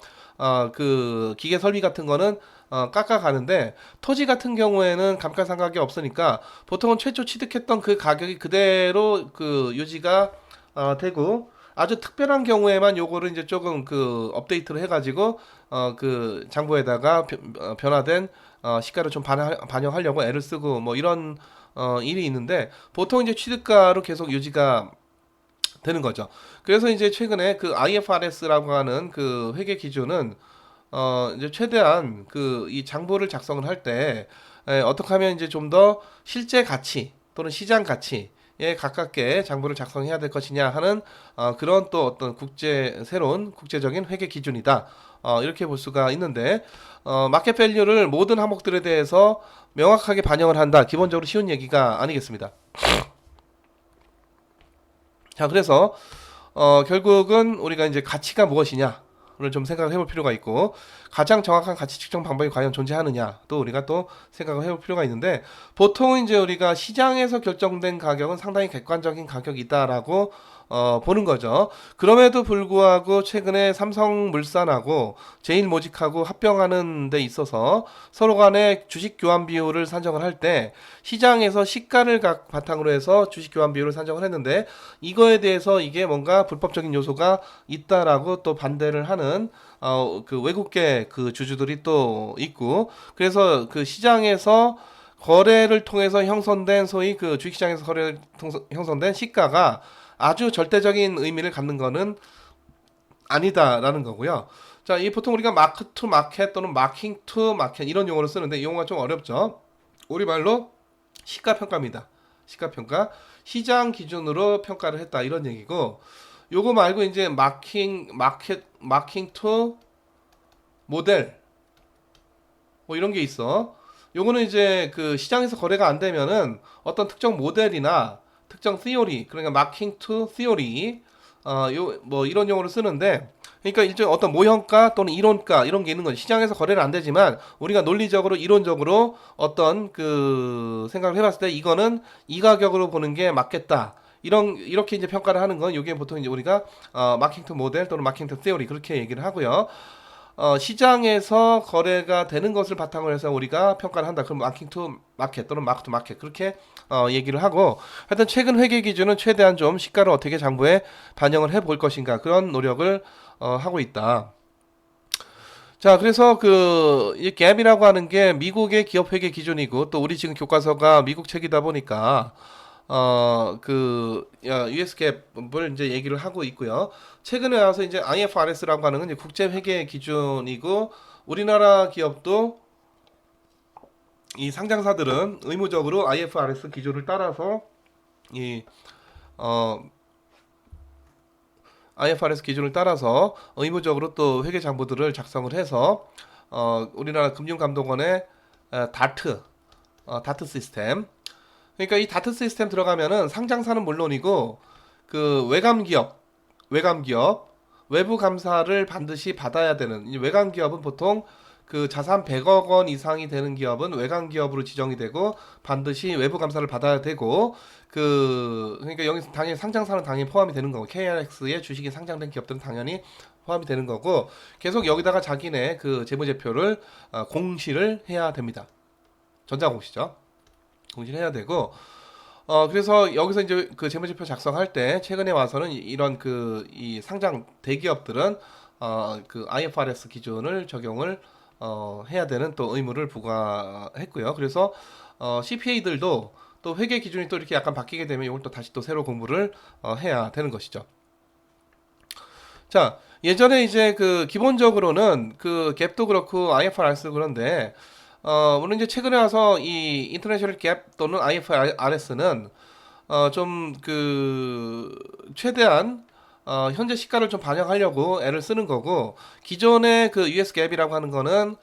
그 기계 설비 같은 거는 깎아가는데 토지 같은 경우에는 감가상각이 없으니까 보통은 최초 취득했던 그 가격이 그대로 그 유지가 되고 아주 특별한 경우에만 요거를 이제 조금 그 업데이트를 해가지고 그 장부에다가 변화된 시가를 좀 반영하려고 애를 쓰고 뭐 이런 일이 있는데 보통 이제 취득가로 계속 유지가 되는 거죠. 그래서 이제 최근에 그 IFRS라고 하는 그 회계 기준은 이제 최대한 그 이 장부를 작성을 할 때 어떻게 하면 이제 좀 더 실제 가치 또는 시장 가치에 가깝게 장부를 작성해야 될 것이냐 하는 그런 또 어떤 새로운 국제적인 회계 기준이다. 이렇게 볼 수가 있는데 마켓 밸류를 모든 항목들에 대해서 명확하게 반영을 한다. 기본적으로 쉬운 얘기가 아니겠습니다. 자, 그래서 결국은 우리가 이제 가치가 무엇이냐를 좀 생각을 해볼 필요가 있고 가장 정확한 가치 측정 방법이 과연 존재하느냐 또 우리가 또 생각을 해볼 필요가 있는데 보통은 이제 우리가 시장에서 결정된 가격은 상당히 객관적인 가격이다라고 보는 거죠. 그럼에도 불구하고 최근에 삼성물산하고 제일모직하고 합병하는 데 있어서 서로 간에 주식 교환 비율을 산정을 할 때 시장에서 시가를 바탕으로 해서 주식 교환 비율을 산정을 했는데 이거에 대해서 이게 뭔가 불법적인 요소가 있다라고 또 반대를 하는 그 외국계 그 주주들이 또 있고 그래서 그 시장에서 거래를 통해서 형성된 소위 그 주식시장에서 형성된 시가가 아주 절대적인 의미를 갖는 거는 아니다라는 거고요. 자, 이 보통 우리가 마크 투 마켓 또는 마킹 투 마켓 이런 용어를 쓰는데 이 용어가 좀 어렵죠. 우리말로 시가평가입니다. 시가평가. 시장 기준으로 평가를 했다 이런 얘기고 요거 말고 이제 마킹 투 모델 뭐 이런 게 있어. 요거는 이제 그 시장에서 거래가 안 되면은 어떤 특정 모델이나 특정 theory 그러니까 마킹 투 theory 요 뭐 이런 용어를 쓰는데 그러니까 일종의 어떤 모형가 또는 이론가 이런 게 있는 거죠. 시장에서 거래는 안 되지만 우리가 논리적으로 이론적으로 어떤 그 생각을 해봤을 때 이거는 이 가격으로 보는 게 맞겠다. 이렇게 이제 평가를 하는 건 이게 보통 이제 우리가 마킹 투 모델 또는 마킹 투 theory 그렇게 얘기를 하고요. 시장에서 거래가 되는 것을 바탕으로 해서 우리가 평가를 한다. 그럼 마킹 투 마켓 또는 마크 투 마켓 그렇게 얘기를 하고 하여튼 최근 회계 기준은 최대한 좀 시가를 어떻게 장부에 반영을 해볼 것인가 그런 노력을 하고 있다. 자, 그래서 이 갭이라고 하는 게 미국의 기업 회계 기준이고 또 우리 지금 교과서가 미국 책이다 보니까 US 갭을 이제 얘기를 하고 있고요. 최근에 와서 이제 IFRS라고 하는 건 이제 국제 회계 기준이고 우리나라 기업도 이 상장사들은 의무적으로 IFRS 기준을 따라서 이 IFRS 기준을 따라서 의무적으로 또 회계 장부들을 작성을 해서 우리나라 금융감독원의 다트 시스템 그러니까 이 다트 시스템 들어가면은 상장사는 물론이고 그 외감 기업 외부 감사를 반드시 받아야 되는 이 외감 기업은 보통 그 자산 100억 원 이상이 되는 기업은 외감 기업으로 지정이 되고 반드시 외부 감사를 받아야 되고 그러니까 여기서 당연히 상장사는 당연히 포함이 되는 거고 KRX에 주식이 상장된 기업들은 당연히 포함이 되는 거고 계속 여기다가 자기네 그 재무제표를 공시를 해야 됩니다. 전자공시죠. 공시를 해야 되고 그래서 여기서 이제 그 재무제표 작성할 때 최근에 와서는 이런 이 상장 대기업들은 그 IFRS 기준을 적용을 해야 되는 또 의무를 부과했고요. 그래서 CPA들도 또 회계 기준이 또 이렇게 약간 바뀌게 되면 이걸 또 다시 또 새로 공부를 해야 되는 것이죠. 자, 예전에 이제 그 기본적으로는 그 갭도 그렇고 IFRS도 그런데 물론 이제 최근에 와서 이 인터내셔널 갭 또는 IFRS는 좀 최대한 현재 시가를 좀 반영하려고 애를 쓰는 거고 기존의 그 US 갭이라고 하는 거는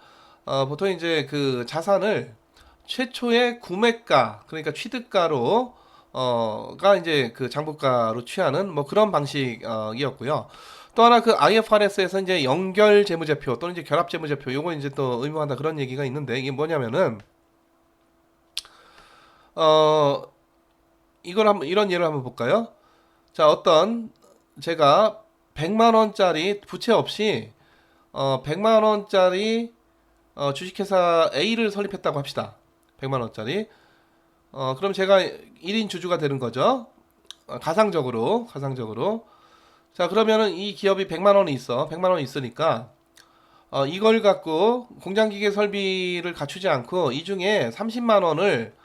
보통 이제 그 자산을 최초의 구매가 그러니까 취득가로 가 이제 그 장부가로 취하는 뭐 그런 방식이었고요. 또 하나 그 IFRS에서 이제 연결 재무제표 또는 이제 결합 재무제표 요거 이제 또 의무화한다 그런 얘기가 있는데 이게 뭐냐면은 어 이걸 한번 이런 예를 한번 볼까요? 자, 어떤 제가 100만 원짜리 부채 없이 100만 원짜리 주식회사 A를 설립했다고 합시다. 100만 원짜리. 그럼 제가 1인 주주가 되는 거죠. 가상적으로. 자, 그러면은 이 기업이 100만 원이 있어. 100만 원이 있으니까 이걸 갖고 공장기계 설비를 갖추지 않고 이 중에 30만 원을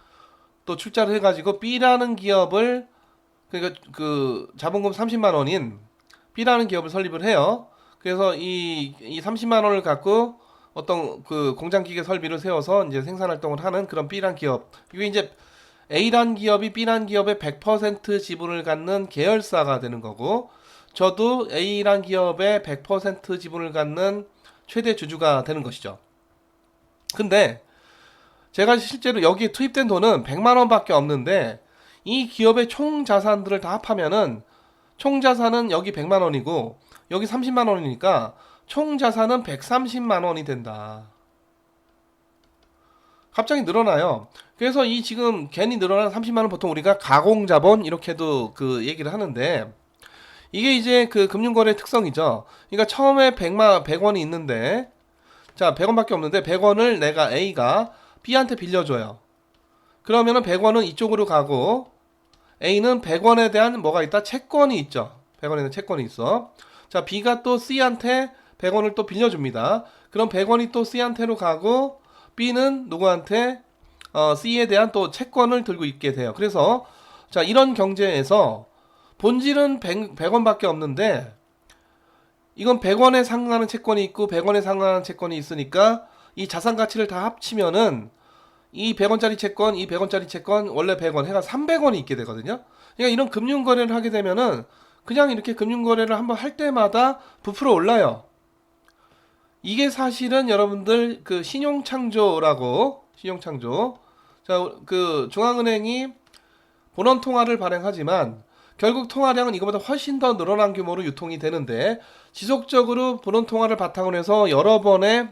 또 출자를 해가지고 B라는 기업을 그러니까 그 자본금 30만 원인 B라는 기업을 설립을 해요. 그래서 이 30만 원을 갖고 어떤 그 공장기계 설비를 세워서 이제 생산 활동을 하는 그런 B란 기업. 이게 이제 A란 기업이 B란 기업의 100% 지분을 갖는 계열사가 되는 거고, 저도 A란 기업의 100% 지분을 갖는 최대 주주가 되는 것이죠. 근데 제가 실제로 여기에 투입된 돈은 100만 원밖에 없는데 이 기업의 총 자산들을 다 합하면은 총 자산은 여기 100만 원이고 여기 30만 원이니까 총 자산은 130만 원이 된다. 갑자기 늘어나요. 그래서 이 지금 괜히 늘어난 30만 원 보통 우리가 가공자본 이렇게도 그 얘기를 하는데 이게 이제 그 금융거래 특성이죠. 그러니까 처음에 100원이 있는데 자, 100원밖에 없는데 100원을 내가 A가 B한테 빌려줘요. 그러면은 100원은 이쪽으로 가고 A는 100원에 대한 뭐가 있다? 채권이 있죠. 100원에 대한 채권이 있어. 자, B가 또 C한테 100원을 또 빌려줍니다. 그럼 100원이 또 C한테로 가고 B는 누구한테 C에 대한 또 채권을 들고 있게 돼요. 그래서 자, 이런 경제에서 본질은 100원밖에 없는데 이건 100원에 상응하는 채권이 있고 100원에 상응하는 채권이 있으니까 이 자산 가치를 다 합치면은 이 100원짜리 채권, 이 100원짜리 채권 원래 100원 해가 300원이 있게 되거든요. 그러니까 이런 금융 거래를 하게 되면은 그냥 이렇게 금융 거래를 한번 할 때마다 부풀어 올라요. 이게 사실은 여러분들 그 신용창조라고 신용창조. 자, 그 중앙은행이 본원 통화를 발행하지만 결국 통화량은 이거보다 훨씬 더 늘어난 규모로 유통이 되는데 지속적으로 본원 통화를 바탕으로 해서 여러 번의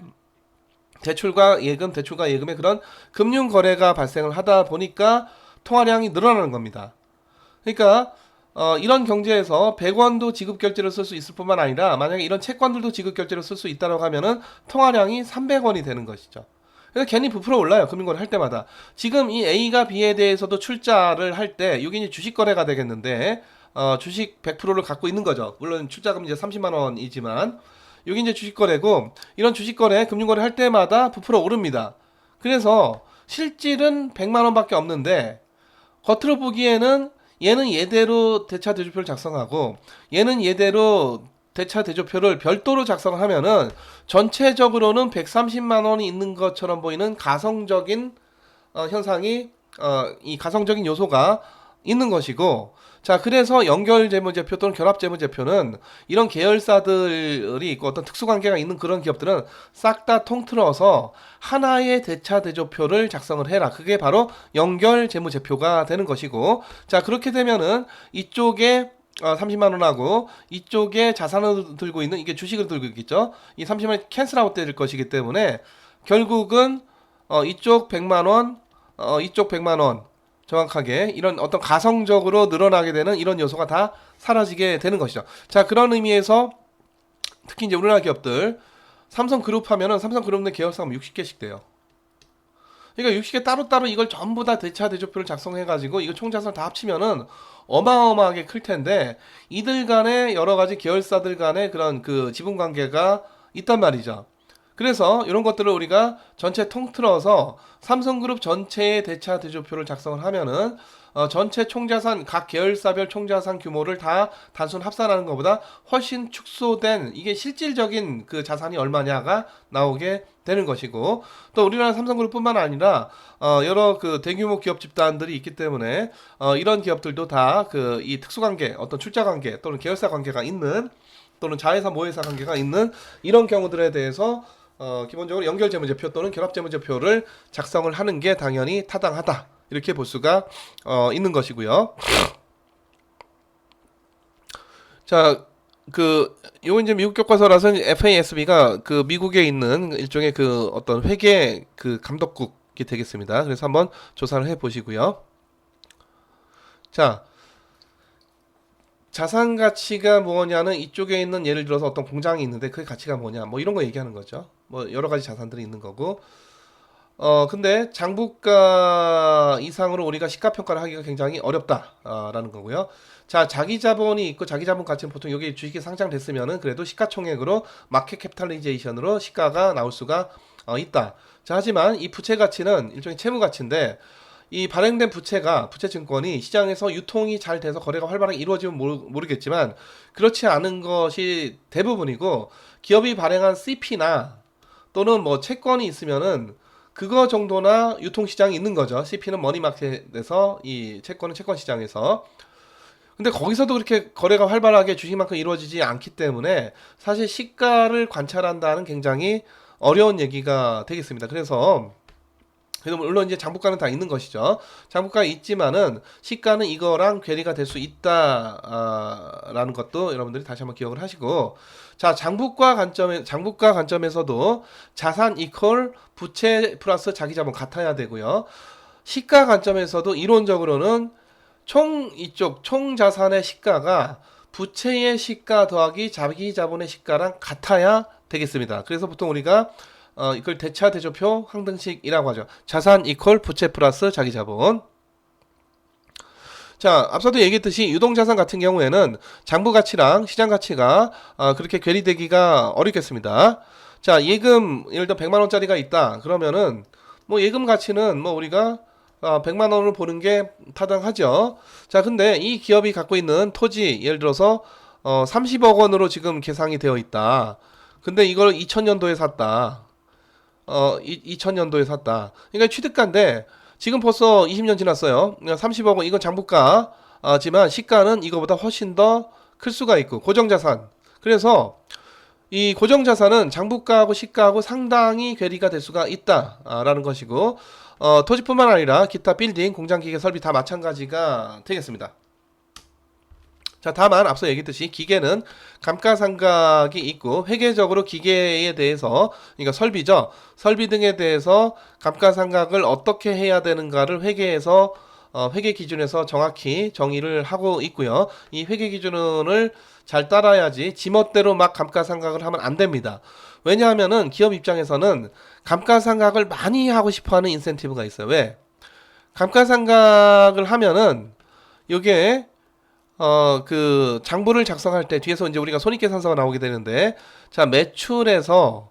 대출과 예금의 그런 금융 거래가 발생을 하다 보니까 통화량이 늘어나는 겁니다. 그러니까 이런 경제에서 100원도 지급 결제로 쓸 수 있을 뿐만 아니라 만약에 이런 채권들도 지급 결제로 쓸 수 있다고 하면은 통화량이 300원이 되는 것이죠. 그래서 괜히 부풀어 올라요. 금융거래 할 때마다. 지금 이 A가 B에 대해서도 출자를 할 때 이게 이제 주식 거래가 되겠는데 주식 100%를 갖고 있는 거죠. 물론 출자금 이제 30만 원이지만 여기 이제 주식 거래고 이런 주식 거래, 금융 거래 할 때마다 부풀어 오릅니다. 그래서 실질은 100만 원밖에 없는데 겉으로 보기에는 얘는 얘대로 대차 대조표를 작성하고 얘는 얘대로 대차 대조표를 별도로 작성을 하면은 전체적으로는 130만 원이 있는 것처럼 보이는 가성적인 현상이 이 가성적인 요소가 있는 것이고 자 그래서 연결재무제표 또는 결합재무제표는 이런 계열사들이 있고 어떤 특수관계가 있는 그런 기업들은 싹 다 통틀어서 하나의 대차대조표를 작성을 해라. 그게 바로 연결재무제표가 되는 것이고 자 그렇게 되면은 이쪽에 30만 원하고 이쪽에 자산을 들고 있는 이게 주식을 들고 있겠죠. 이 30만 원이 캔슬아웃 될 것이기 때문에 결국은 이쪽 100만 원, 이쪽 100만 원 정확하게 이런 어떤 가성적으로 늘어나게 되는 이런 요소가 다 사라지게 되는 것이죠. 자, 그런 의미에서 특히 이제 우리나라 기업들 삼성그룹 하면은 삼성그룹 내 계열사가 60개씩 돼요. 그러니까 60개 따로따로 이걸 전부 다 대차 대조표를 작성해가지고 이거 총자산을 다 합치면은 어마어마하게 클 텐데 이들 간에 여러 가지 계열사들 간에 그런 그 지분 관계가 있단 말이죠. 그래서 이런 것들을 우리가 전체 통틀어서 삼성그룹 전체의 대차 대조표를 작성을 하면은 전체 총자산 각 계열사별 총자산 규모를 다 단순 합산하는 것보다 훨씬 축소된 이게 실질적인 그 자산이 얼마냐가 나오게 되는 것이고 또 우리나라 삼성그룹뿐만 아니라 여러 그 대규모 기업 집단들이 있기 때문에 이런 기업들도 다 그 이 특수관계 어떤 출자관계 또는 계열사 관계가 있는 또는 자회사 모회사 관계가 있는 이런 경우들에 대해서 기본적으로 연결재무제표 또는 결합재무제표를 작성을 하는 게 당연히 타당하다. 이렇게 볼 수가 있는 것이고요. 자, 요건 이제 미국 교과서라서 FASB가 그 미국에 있는 일종의 그 어떤 회계 그 감독국이 되겠습니다. 그래서 한번 조사를 해 보시고요. 자, 자산 가치가 뭐냐는 이쪽에 있는 예를 들어서 어떤 공장이 있는데 그 가치가 뭐냐 뭐 이런 거 얘기하는 거죠. 뭐 여러 가지 자산들이 있는 거고. 근데 장부가 이상으로 우리가 시가평가를 하기가 굉장히 어렵다라는 거고요. 자, 자기 자본이 있고 자기 자본 가치는 보통 여기 주식이 상장됐으면은 그래도 시가총액으로 마켓 캐피탈리제이션으로 시가가 나올 수가 있다. 자, 하지만 이 부채 가치는 일종의 채무 가치인데 이 발행된 부채가 부채 증권이 시장에서 유통이 잘 돼서 거래가 활발하게 이루어지면 모르겠지만 그렇지 않은 것이 대부분이고 기업이 발행한 CP나 또는 뭐 채권이 있으면은 그거 정도나 유통시장이 있는 거죠. CP는 머니마켓에서 이 채권은 채권시장에서. 근데 거기서도 그렇게 거래가 활발하게 주식만큼 이루어지지 않기 때문에 사실 시가를 관찰한다는 굉장히 어려운 얘기가 되겠습니다. 그래서 물론 이제 장부가는 다 있는 것이죠. 장부가 있지만은 시가는 이거랑 괴리가 될 수 있다라는 것도 여러분들이 다시 한번 기억을 하시고, 자, 장부가 관점에서도 자산 이퀄 부채 플러스 자기 자본 같아야 되고요. 시가 관점에서도 이론적으로는 총 자산의 시가가 부채의 시가 더하기 자기 자본의 시가랑 같아야 되겠습니다. 그래서 보통 우리가 이걸 대차 대조표 항등식이라고 하죠. 자산 이퀄 부채 플러스 자기 자본. 자, 앞서도 얘기했듯이 유동자산 같은 경우에는 장부 가치랑 시장 가치가 그렇게 괴리되기가 어렵겠습니다. 자, 예금 예를 들어 100만 원짜리가 있다. 그러면은 뭐 예금 가치는 뭐 우리가 100만 원을 보는 게 타당하죠. 자, 근데 이 기업이 갖고 있는 토지 예를 들어서 30억 원으로 지금 계상이 되어 있다. 근데 이걸 2000년도에 샀다. 2000년도에 샀다. 그러니까 취득가인데 지금 벌써 20년 지났어요. 30억 원 이건 장부가지만 시가는 이거보다 훨씬 더 클 수가 있고 고정자산. 그래서 이 고정자산은 장부가하고 시가하고 상당히 괴리가 될 수가 있다라는 것이고 토지뿐만 아니라 기타 빌딩, 공장기계 설비 다 마찬가지가 되겠습니다. 자, 다만 앞서 얘기했듯이 기계는 감가상각이 있고 회계적으로 기계에 대해서 그러니까 설비죠. 설비 등에 대해서 감가상각을 어떻게 해야 되는가를 회계에서 회계 기준에서 정확히 정의를 하고 있고요. 이 회계 기준을 잘 따라야지 지멋대로 막 감가상각을 하면 안 됩니다. 왜냐하면은 기업 입장에서는 감가상각을 많이 하고 싶어하는 인센티브가 있어요. 왜? 감가상각을 하면은 요게 그 장부를 작성할 때 뒤에서 이제 우리가 손익계산서가 나오게 되는데, 자, 매출에서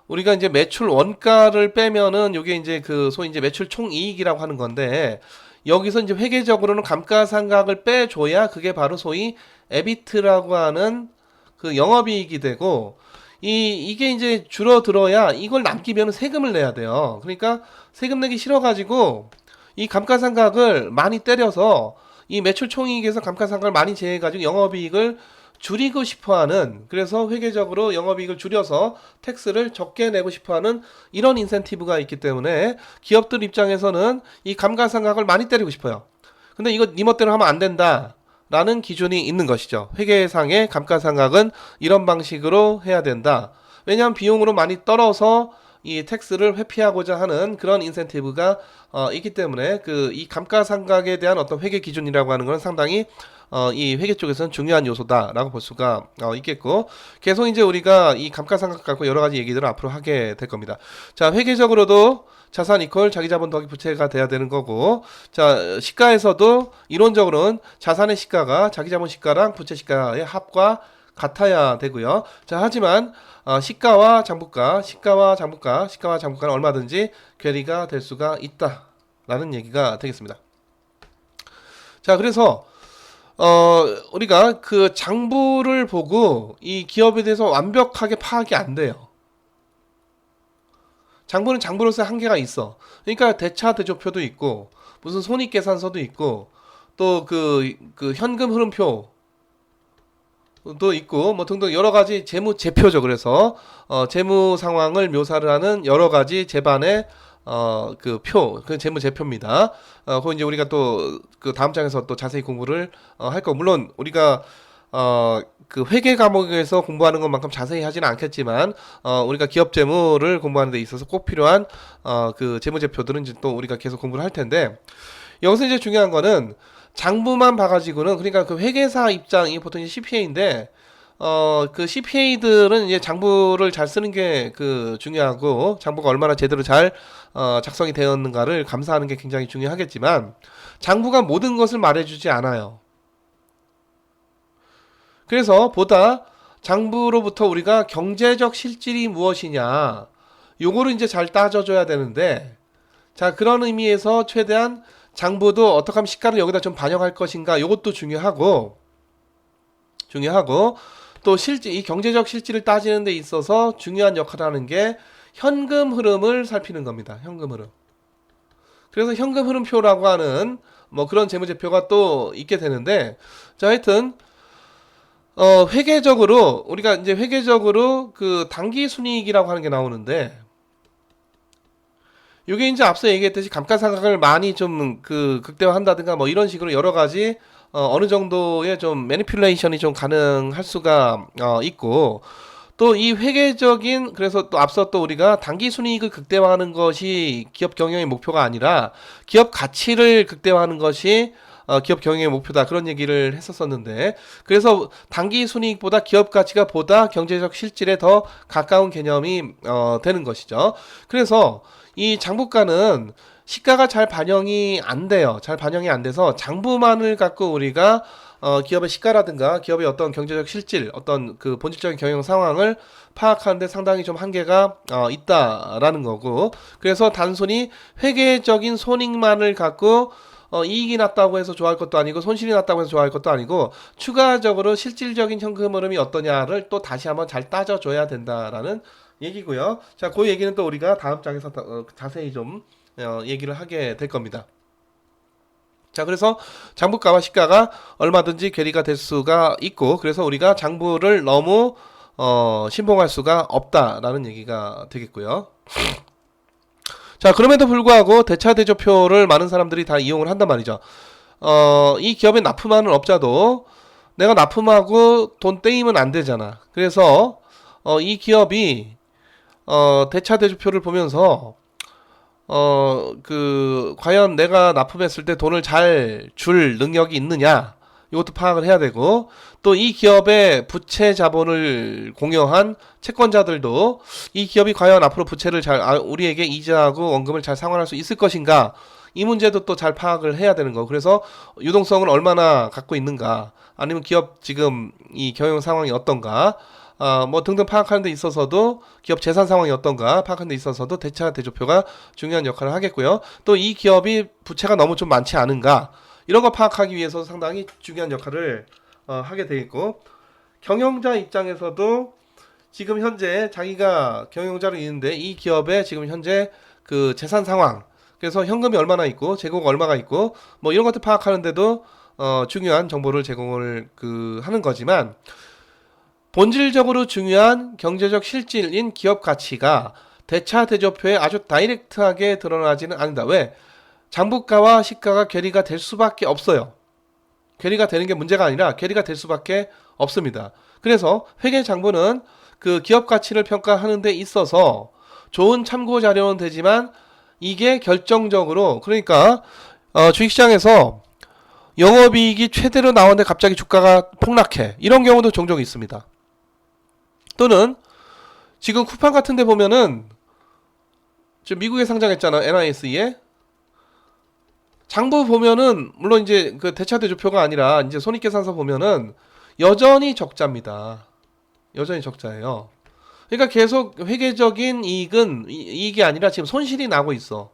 우리가 이제 매출 원가를 빼면은 요게 이제 그 소위 이제 매출 총이익이라고 하는 건데, 여기서 이제 회계적으로는 감가상각을 빼줘야 그게 바로 소위 에비트라고 하는 그 영업이익이 되고, 이게 이제 줄어들어야 이걸 남기면 세금을 내야 돼요. 그러니까 세금 내기 싫어가지고 이 감가상각을 많이 때려서 이 매출 총이익에서 감가상각을 많이 제해가지고 영업이익을 줄이고 싶어하는, 그래서 회계적으로 영업이익을 줄여서 텍스를 적게 내고 싶어하는 이런 인센티브가 있기 때문에 기업들 입장에서는 이 감가상각을 많이 때리고 싶어요. 근데 이거 니 멋대로 하면 안 된다 라는 기준이 있는 것이죠. 회계상의 감가상각은 이런 방식으로 해야 된다. 왜냐하면 비용으로 많이 떨어서 이 텍스를 회피하고자 하는 그런 인센티브가 있기 때문에 이 감가상각에 대한 어떤 회계 기준이라고 하는 건 상당히 이 회계 쪽에서는 중요한 요소다라고 볼 수가 있겠고, 계속 이제 우리가 이 감가상각 갖고 여러 가지 얘기들을 앞으로 하게 될 겁니다. 자, 회계적으로도 자산 이퀄 자기 자본 더하기 부채가 돼야 되는 거고, 자, 시가에서도 이론적으로는 자산의 시가가 자기 자본 시가랑 부채 시가의 합과 같아야 되고요. 자, 하지만 시가와 장부가는 얼마든지 괴리가 될 수가 있다라는 얘기가 되겠습니다. 자, 그래서 우리가 그 장부를 보고 이 기업에 대해서 완벽하게 파악이 안 돼요. 장부는 장부로서의 한계가 있어. 그러니까 대차 대조표도 있고 무슨 손익계산서도 있고 또 그 현금 흐름표 도 있고 뭐 등등 여러 가지 재무 제표죠. 그래서 재무 상황을 묘사를 하는 여러 가지 재반의 그 재무 제표입니다. 그거 이제 우리가 또 그 다음 장에서 또 자세히 공부를 할 거. 물론 우리가 그 회계 과목에서 공부하는 것만큼 자세히 하지는 않겠지만 우리가 기업 재무를 공부하는 데 있어서 꼭 필요한 그 재무제표들은 이제 또 우리가 계속 공부를 할 텐데 여기서 이제 중요한 거는 장부만 봐가지고는 그러니까 그 회계사 입장이 보통 이제 CPA인데 그 CPA들은 이제 장부를 잘 쓰는 게 그 중요하고 장부가 얼마나 제대로 잘 작성이 되었는가를 감사하는 게 굉장히 중요하겠지만 장부가 모든 것을 말해주지 않아요. 그래서 보다 장부로부터 우리가 경제적 실질이 무엇이냐 요거를 이제 잘 따져줘야 되는데 자 그런 의미에서 최대한 장부도 어떻게 하면 시가를 여기다 좀 반영할 것인가 요것도 중요하고 또 실질 이 경제적 실질을 따지는 데 있어서 중요한 역할을 하는 게 현금 흐름을 살피는 겁니다. 현금 흐름. 그래서 현금 흐름표라고 하는 뭐 그런 재무제표가 또 있게 되는데 자 하여튼 회계적으로 우리가 이제 회계적으로 그 단기 순이익이라고 하는 게 나오는데 이게 이제 앞서 얘기했듯이 감가상각을 많이 좀 그 극대화한다든가 뭐 이런 식으로 여러 가지 어느 정도의 좀 매니퓰레이션이 좀 가능할 수가 있고 또 이 회계적인 그래서 또 앞서 또 우리가 단기 순이익을 극대화하는 것이 기업 경영의 목표가 아니라 기업 가치를 극대화하는 것이 기업 경영의 목표다 그런 얘기를 했었었는데 그래서 단기 순이익보다 기업 가치가 보다 경제적 실질에 더 가까운 개념이 되는 것이죠. 그래서 이 장부가는 시가가 잘 반영이 안 돼요. 잘 반영이 안 돼서 장부만을 갖고 우리가 기업의 시가라든가 기업의 어떤 경제적 실질, 어떤 그 본질적인 경영 상황을 파악하는데 상당히 좀 한계가 있다라는 거고 그래서 단순히 회계적인 손익만을 갖고 이익이 났다고 해서 좋아할 것도 아니고 손실이 났다고 해서 좋아할 것도 아니고 추가적으로 실질적인 현금 흐름이 어떠냐를 또 다시 한번 잘 따져줘야 된다라는 얘기고요. 자, 그 얘기는 또 우리가 다음 장에서 자세히 좀 얘기를 하게 될 겁니다. 자, 그래서 장부가와 시가가 얼마든지 괴리가 될 수가 있고 그래서 우리가 장부를 너무 신봉할 수가 없다라는 얘기가 되겠고요. 자, 그럼에도 불구하고 대차대조표를 많은 사람들이 다 이용을 한단 말이죠. 이 기업에 납품하는 업자도 내가 납품하고 돈 떼이면 안 되잖아. 그래서 이 기업이 대차대조표를 보면서 과연 내가 납품했을 때 돈을 잘 줄 능력이 있느냐 이것도 파악을 해야 되고 또 이 기업의 부채 자본을 공여한 채권자들도 이 기업이 과연 앞으로 부채를 우리에게 이자하고 원금을 잘 상환할 수 있을 것인가 이 문제도 또 잘 파악을 해야 되는 거. 그래서 유동성을 얼마나 갖고 있는가 아니면 기업 지금 이 경영 상황이 어떤가 뭐 등등 파악하는 데 있어서도 기업 재산 상황이 어떤가 파악하는 데 있어서도 대차 대조표가 중요한 역할을 하겠고요. 또 이 기업이 부채가 너무 좀 많지 않은가 이런 거 파악하기 위해서 상당히 중요한 역할을 하게 되겠고 경영자 입장에서도 지금 현재 자기가 경영자로 있는데 이 기업의 지금 현재 그 재산 상황 그래서 현금이 얼마나 있고 재고가 얼마가 있고 뭐 이런 것들 파악하는데도 중요한 정보를 제공을 하는 거지만 본질적으로 중요한 경제적 실질인 기업 가치가 대차 대조표에 아주 다이렉트하게 드러나지는 않는다. 왜? 장부가와 시가가 괴리가 될 수밖에 없어요. 괴리가 되는 게 문제가 아니라 괴리가 될 수밖에 없습니다. 그래서 회계 장부는 그 기업 가치를 평가하는 데 있어서 좋은 참고 자료는 되지만 이게 결정적으로 그러니까 주식시장에서 영업이익이 최대로 나오는데 갑자기 주가가 폭락해 이런 경우도 종종 있습니다. 또는 지금 쿠팡 같은 데 보면은 지금 미국에 상장했잖아. NIS에 장부 보면은 물론 이제 그 대차대조표가 아니라 이제 손익계산서 보면은 여전히 적자입니다. 여전히 적자예요. 그러니까 계속 회계적인 이익이 아니라 지금 손실이 나고 있어.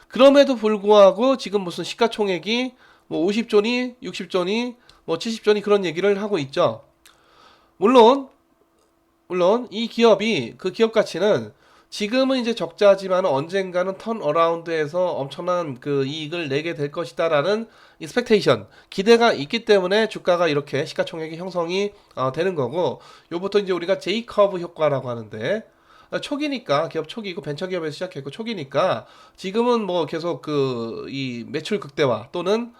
그럼에도 불구하고 지금 무슨 시가총액이 뭐 50조니 60조니 뭐 70조니 그런 얘기를 하고 있죠. 물론 이 기업이 그 기업 가치는 지금은 이제 적자지만 언젠가는 턴어라운드에서 엄청난 그 이익을 내게 될 것이다라는 익스펙테이션, 기대가 있기 때문에 주가가 이렇게 시가총액이 형성이 되는 거고 요부터 이제 우리가 J커브 효과라고 하는데 초기니까 기업 초기고 벤처기업에서 시작했고 초기니까 지금은 뭐 계속 이 매출 극대화 또는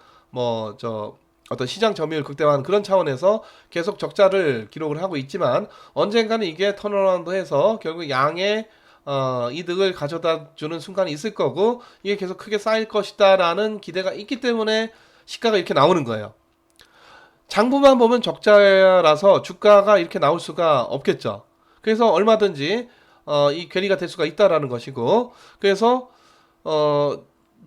어떤 시장 점유율 극대화하는 그런 차원에서 계속 적자를 기록을 하고 있지만 언젠가는 이게 턴어라운드해서 결국 양의 이득을 가져다 주는 순간이 있을 거고 이게 계속 크게 쌓일 것이다라는 기대가 있기 때문에 시가가 이렇게 나오는 거예요. 장부만 보면 적자라서 주가가 이렇게 나올 수가 없겠죠. 그래서 얼마든지 이 괴리가 될 수가 있다라는 것이고 그래서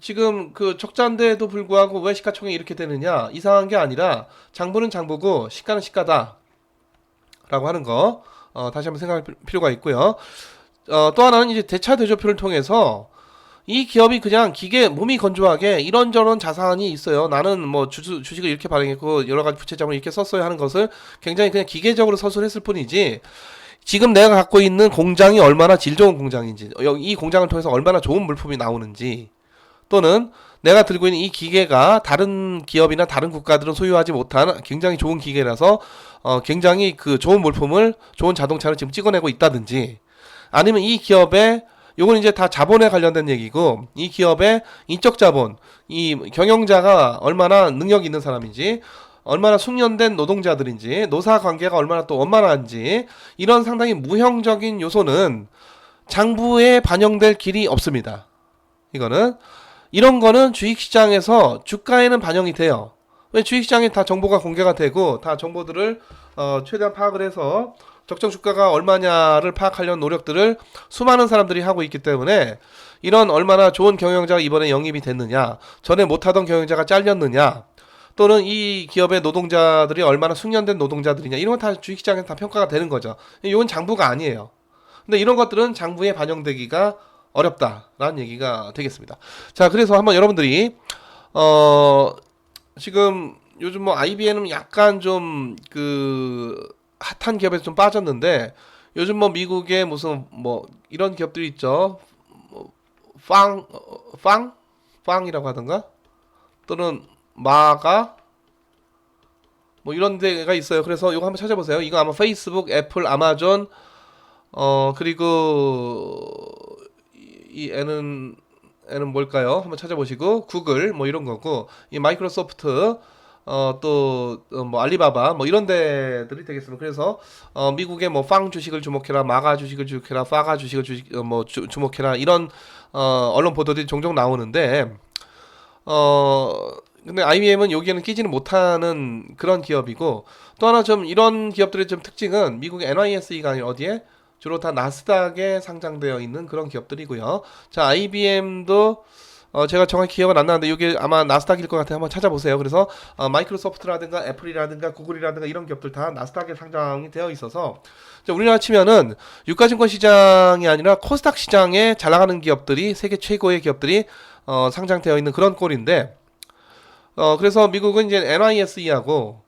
지금 그 적자인데도 불구하고 왜 시가총액이 이렇게 되느냐 이상한 게 아니라 장부는 장부고 시가는 시가다라고 하는 거 다시 한번 생각할 필요가 있고요. 또 하나는 이제 대차 대조표를 통해서 이 기업이 그냥 기계 몸이 건조하게 이런저런 자산이 있어요. 나는 뭐 주식을 이렇게 발행했고 여러 가지 부채 자금을 이렇게 썼어요 하는 것을 굉장히 그냥 기계적으로 서술했을 뿐이지 지금 내가 갖고 있는 공장이 얼마나 질 좋은 공장인지 이 공장을 통해서 얼마나 좋은 물품이 나오는지 또는 내가 들고 있는 이 기계가 다른 기업이나 다른 국가들은 소유하지 못한 굉장히 좋은 기계라서 굉장히 그 좋은 물품을 좋은 자동차를 지금 찍어내고 있다든지 아니면 이 기업의 요건 이제 다 자본에 관련된 얘기고 이 기업의 인적 자본 이 경영자가 얼마나 능력 있는 사람인지 얼마나 숙련된 노동자들인지 노사 관계가 얼마나 또 원만한지 이런 상당히 무형적인 요소는 장부에 반영될 길이 없습니다. 이거는 이런 거는 주식시장에서 주가에는 반영이 돼요. 왜 주식시장에 다 정보가 공개가 되고 다 정보들을 최대한 파악을 해서 적정 주가가 얼마냐를 파악하려는 노력들을 수많은 사람들이 하고 있기 때문에 이런 얼마나 좋은 경영자가 이번에 영입이 됐느냐 전에 못하던 경영자가 잘렸느냐 또는 이 기업의 노동자들이 얼마나 숙련된 노동자들이냐 이런 건 다 주식시장에서 다 평가가 되는 거죠. 이건 장부가 아니에요. 근데 이런 것들은 장부에 반영되기가 어렵다라는 얘기가 되겠습니다. 자, 그래서 한번 여러분들이 지금 요즘 뭐 IBM은 약간 좀 그 핫한 기업에서 좀 빠졌는데 요즘 뭐 미국의 무슨 뭐 이런 기업들이 있죠. 뭐 빵이라고 하던가 또는 마가 뭐 이런 데가 있어요. 그래서 이거 한번 찾아보세요. 이거 아마 페이스북, 애플, 아마존 그리고 이 애는 뭘까요? 한번 찾아보시고 구글 뭐 이런 거고 이 마이크로소프트 또 뭐 알리바바 뭐 이런 데들이 되겠습니다. 그래서 미국의 뭐 빵 주식을 주목해라, 마가 주식을 주목해라, 파가 주식을 주목해라 이런 언론 보도들이 종종 나오는데 근데 IBM은 여기에는 끼지는 못하는 그런 기업이고 또 하나 좀 이런 기업들의 좀 특징은 미국의 NYSE가 아니라 어디에 주로 다 나스닥에 상장되어 있는 그런 기업들이고요. 자, IBM도 제가 정확히 기억은 안 나는데 이게 아마 나스닥일 것 같아요. 한번 찾아보세요. 그래서 마이크로소프트라든가 애플이라든가 구글이라든가 이런 기업들 다 나스닥에 상장이 되어 있어서 우리나라 치면은 유가증권 시장이 아니라 코스닥 시장에 잘 나가는 기업들이 세계 최고의 기업들이 상장되어 있는 그런 꼴인데 그래서 미국은 이제 NYSE하고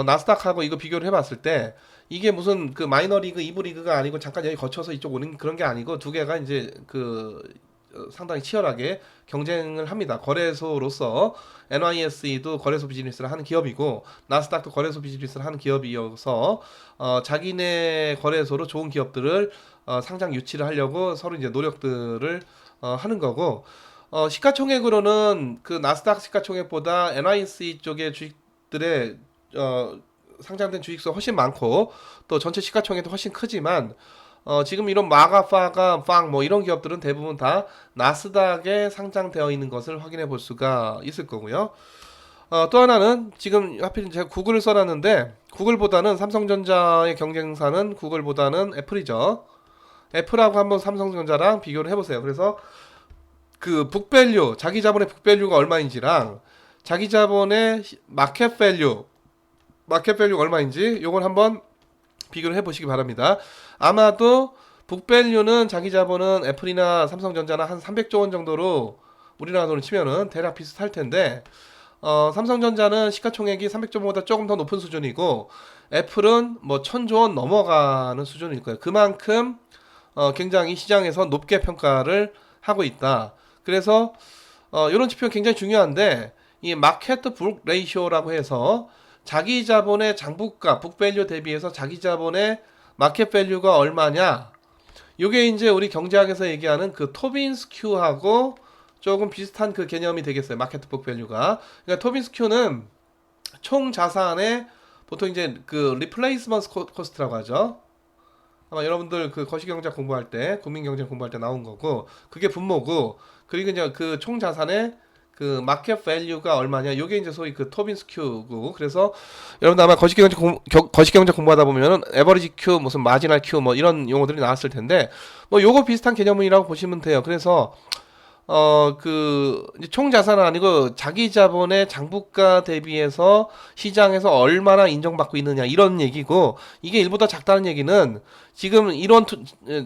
나스닥하고 이거 비교를 해봤을 때 이게 무슨 그 마이너리그 2부 리그가 아니고 잠깐 여기 거쳐서 이쪽 오는 그런 게 아니고 두 개가 이제 그 상당히 치열하게 경쟁을 합니다. 거래소로서 NYSE도 거래소 비즈니스를 하는 기업이고 나스닥도 거래소 비즈니스를 하는 기업이어서 자기네 거래소로 좋은 기업들을 상장 유치를 하려고 서로 이제 노력들을 하는 거고 시가총액으로는 그 나스닥 시가총액보다 NYSE 쪽의 주식들의 상장된 주식수가 훨씬 많고 또 전체 시가총액도 훨씬 크지만 지금 이런 마가, 파가, 빵 뭐 이런 기업들은 대부분 다 나스닥에 상장되어 있는 것을 확인해 볼 수가 있을 거고요. 또 하나는 지금 하필 제가 구글을 써놨는데 구글보다는 삼성전자의 경쟁사는 구글보다는 애플이죠. 애플하고 한번 삼성전자랑 비교를 해보세요. 그래서 그 북밸류 자기 자본의 북밸류가 얼마인지랑 자기 자본의 마켓밸류가 얼마인지 요걸 한번 비교를 해보시기 바랍니다. 아마도 북밸류는 자기 자본은 애플이나 삼성전자나 한 300조 원 정도로 우리나라 돈을 치면은 대략 비슷할 텐데 삼성전자는 시가총액이 300조 원보다 조금 더 높은 수준이고 애플은 뭐 1000조 원 넘어가는 수준일 거예요. 그만큼 굉장히 시장에서 높게 평가를 하고 있다. 그래서 이런 지표가 굉장히 중요한데 이 마켓 북 레이쇼라고 해서 자기 자본의 장부가 북밸류 대비해서 자기 자본의 마켓 밸류가 얼마냐 요게 이제 우리 경제학에서 얘기하는 그 토빈스큐하고 조금 비슷한 그 개념이 되겠어요. 마켓 북밸류가 그러니까 토빈스큐는 총 자산의 보통 이제 그 리플레이스먼트 코스트라고 하죠. 아마 여러분들 그 거시경제 공부할 때, 국민경제 공부할 때 나온 거고, 그게 분모고, 그리고 이제 그 총 자산의 그 마켓 밸류가 얼마냐, 요게 이제 소위 그 토빈스 큐고, 그래서 여러분 아마 거시경제 공부하다 보면은 에버리지 큐, 무슨 마지널 큐, 뭐 이런 용어들이 나왔을 텐데, 뭐 요거 비슷한 개념이라고 보시면 돼요. 그래서 총 자산은 아니고 자기 자본의 장부가 대비해서 시장에서 얼마나 인정받고 있느냐 이런 얘기고, 이게 일보다 작다는 얘기는 지금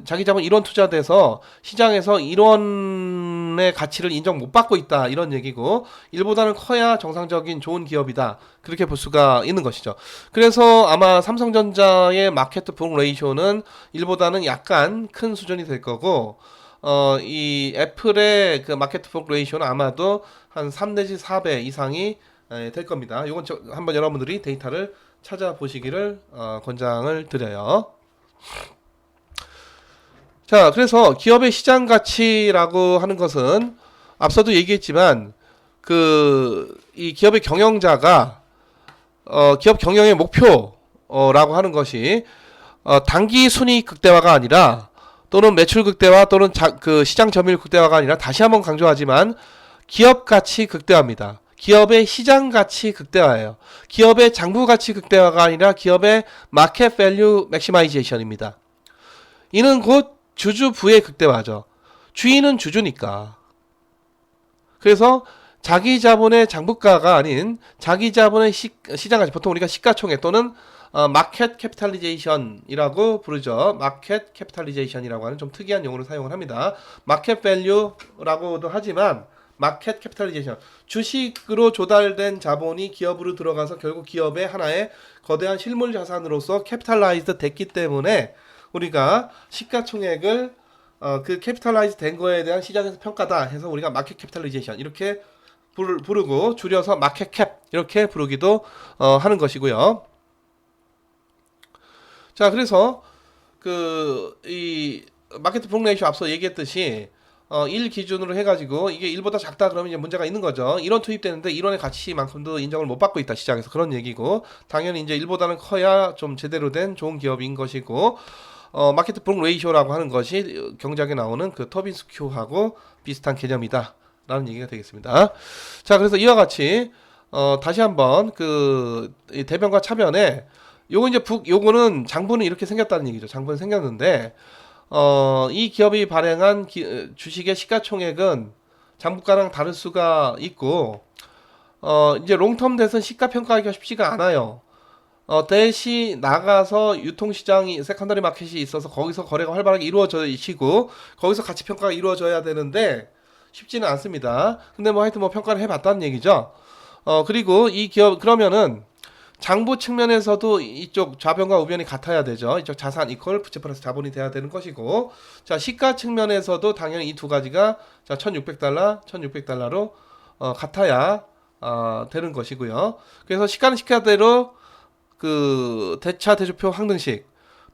자기 자본 1원 투자돼서 시장에서 1원의 가치를 인정 못 받고 있다 이런 얘기고, 1보다는 커야 정상적인 좋은 기업이다 그렇게 볼 수가 있는 것이죠. 그래서 아마 삼성전자의 마켓 북 레이쇼는 1보다는 약간 큰 수준이 될 거고, 이 애플의 그 마켓 북 레이쇼는 아마도 한 3 내지 4배 이상이 될 겁니다. 이건 한번 여러분들이 데이터를 찾아보시기를 권장을 드려요. 자, 그래서 기업의 시장 가치라고 하는 것은 앞서도 얘기했지만 이 기업의 경영자가 기업 경영의 목표라고 하는 것이 단기 순이익 극대화가 아니라, 또는 매출 극대화, 또는 그 시장 점유율 극대화가 아니라, 다시 한번 강조하지만 기업 가치 극대화입니다. 기업의 시장 가치 극대화예요. 기업의 장부 가치 극대화가 아니라 기업의 마켓 밸류 맥시마이제이션입니다. 이는 곧 주주 부의 극대화죠. 주인은 주주니까. 그래서 자기 자본의 장부가가 아닌 자기 자본의 시장 가치, 보통 우리가 시가총액 또는 마켓 캐피탈리제이션이라고 부르죠. 마켓 캐피탈리제이션이라고 하는 좀 특이한 용어를 사용을 합니다. 마켓 밸류라고도 하지만 마켓 캐피탈리제이션, 주식으로 조달된 자본이 기업으로 들어가서 결국 기업의 하나의 거대한 실물 자산으로서 캐피탈라이즈드 됐기 때문에 우리가 시가총액을 그 캐피탈라이즈 된 거에 대한 시장에서 평가다 해서 우리가 마켓 캐피탈리제이션 이렇게 부르고, 줄여서 마켓 캡 이렇게 부르기도 하는 것이고요. 자, 그래서 이 마켓 북 레이쇼 앞서 얘기했듯이 1 기준으로 해가지고 이게 1보다 작다 그러면 이제 문제가 있는 거죠. 1원 투입되는데 1원의 가치만큼도 인정을 못 받고 있다 시장에서, 그런 얘기고, 당연히 이제 1보다는 커야 좀 제대로 된 좋은 기업인 것이고, 마켓 북 레이쇼라고 하는 것이 경작에 나오는 그 터빈스 큐하고 비슷한 개념이다 라는 얘기가 되겠습니다. 자, 그래서 이와 같이 다시 한번 이 대변과 차변에 요거는 장부는 이렇게 생겼다는 얘기죠. 장부는 생겼는데, 이 기업이 발행한 주식의 시가총액은 장부가랑 다를 수가 있고, 이제 롱텀 댓은 시가 평가하기가 쉽지가 않아요. 댓이 나가서 유통시장이, 세컨더리 마켓이 있어서 거기서 거래가 활발하게 이루어지고, 거기서 가치 평가가 이루어져야 되는데, 쉽지는 않습니다. 근데 뭐 하여튼 뭐 평가를 해봤다는 얘기죠. 그리고 이 기업, 그러면은, 장부 측면에서도 이쪽 좌변과 우변이 같아야 되죠. 이쪽 자산 이퀄 부채 플러스 자본이 돼야 되는 것이고, 자, 시가 측면에서도 당연히 이 두 가지가 자, 1600달러로 같아야 되는 것이고요. 그래서 시가는 시가대로 그 대차 대조표 항등식,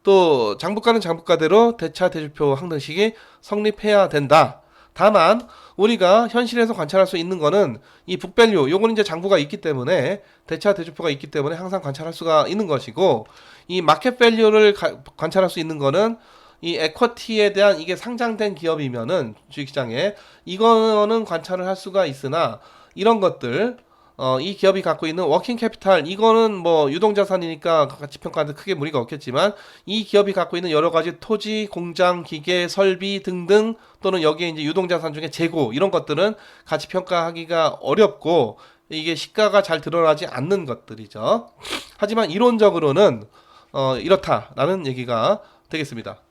또 장부가는 장부가대로 대차 대조표 항등식이 성립해야 된다. 다만 우리가 현실에서 관찰할 수 있는 거는 이 북밸류, 요거는 이제 장부가 있기 때문에, 대차 대조표가 있기 때문에 항상 관찰할 수가 있는 것이고, 이 마켓 밸류를 관찰할 수 있는 거는 이 에쿼티에 대한, 이게 상장된 기업이면은 주식시장에 이거는 관찰을 할 수가 있으나, 이런 것들 이 기업이 갖고 있는 워킹 캐피탈, 이거는 뭐 유동자산이니까 가치 평가하는데 크게 무리가 없겠지만, 이 기업이 갖고 있는 여러 가지 토지, 공장, 기계, 설비 등등, 또는 여기에 이제 유동자산 중에 재고, 이런 것들은 가치 평가하기가 어렵고 이게 시가가 잘 드러나지 않는 것들이죠. 하지만 이론적으로는 이렇다라는 얘기가 되겠습니다.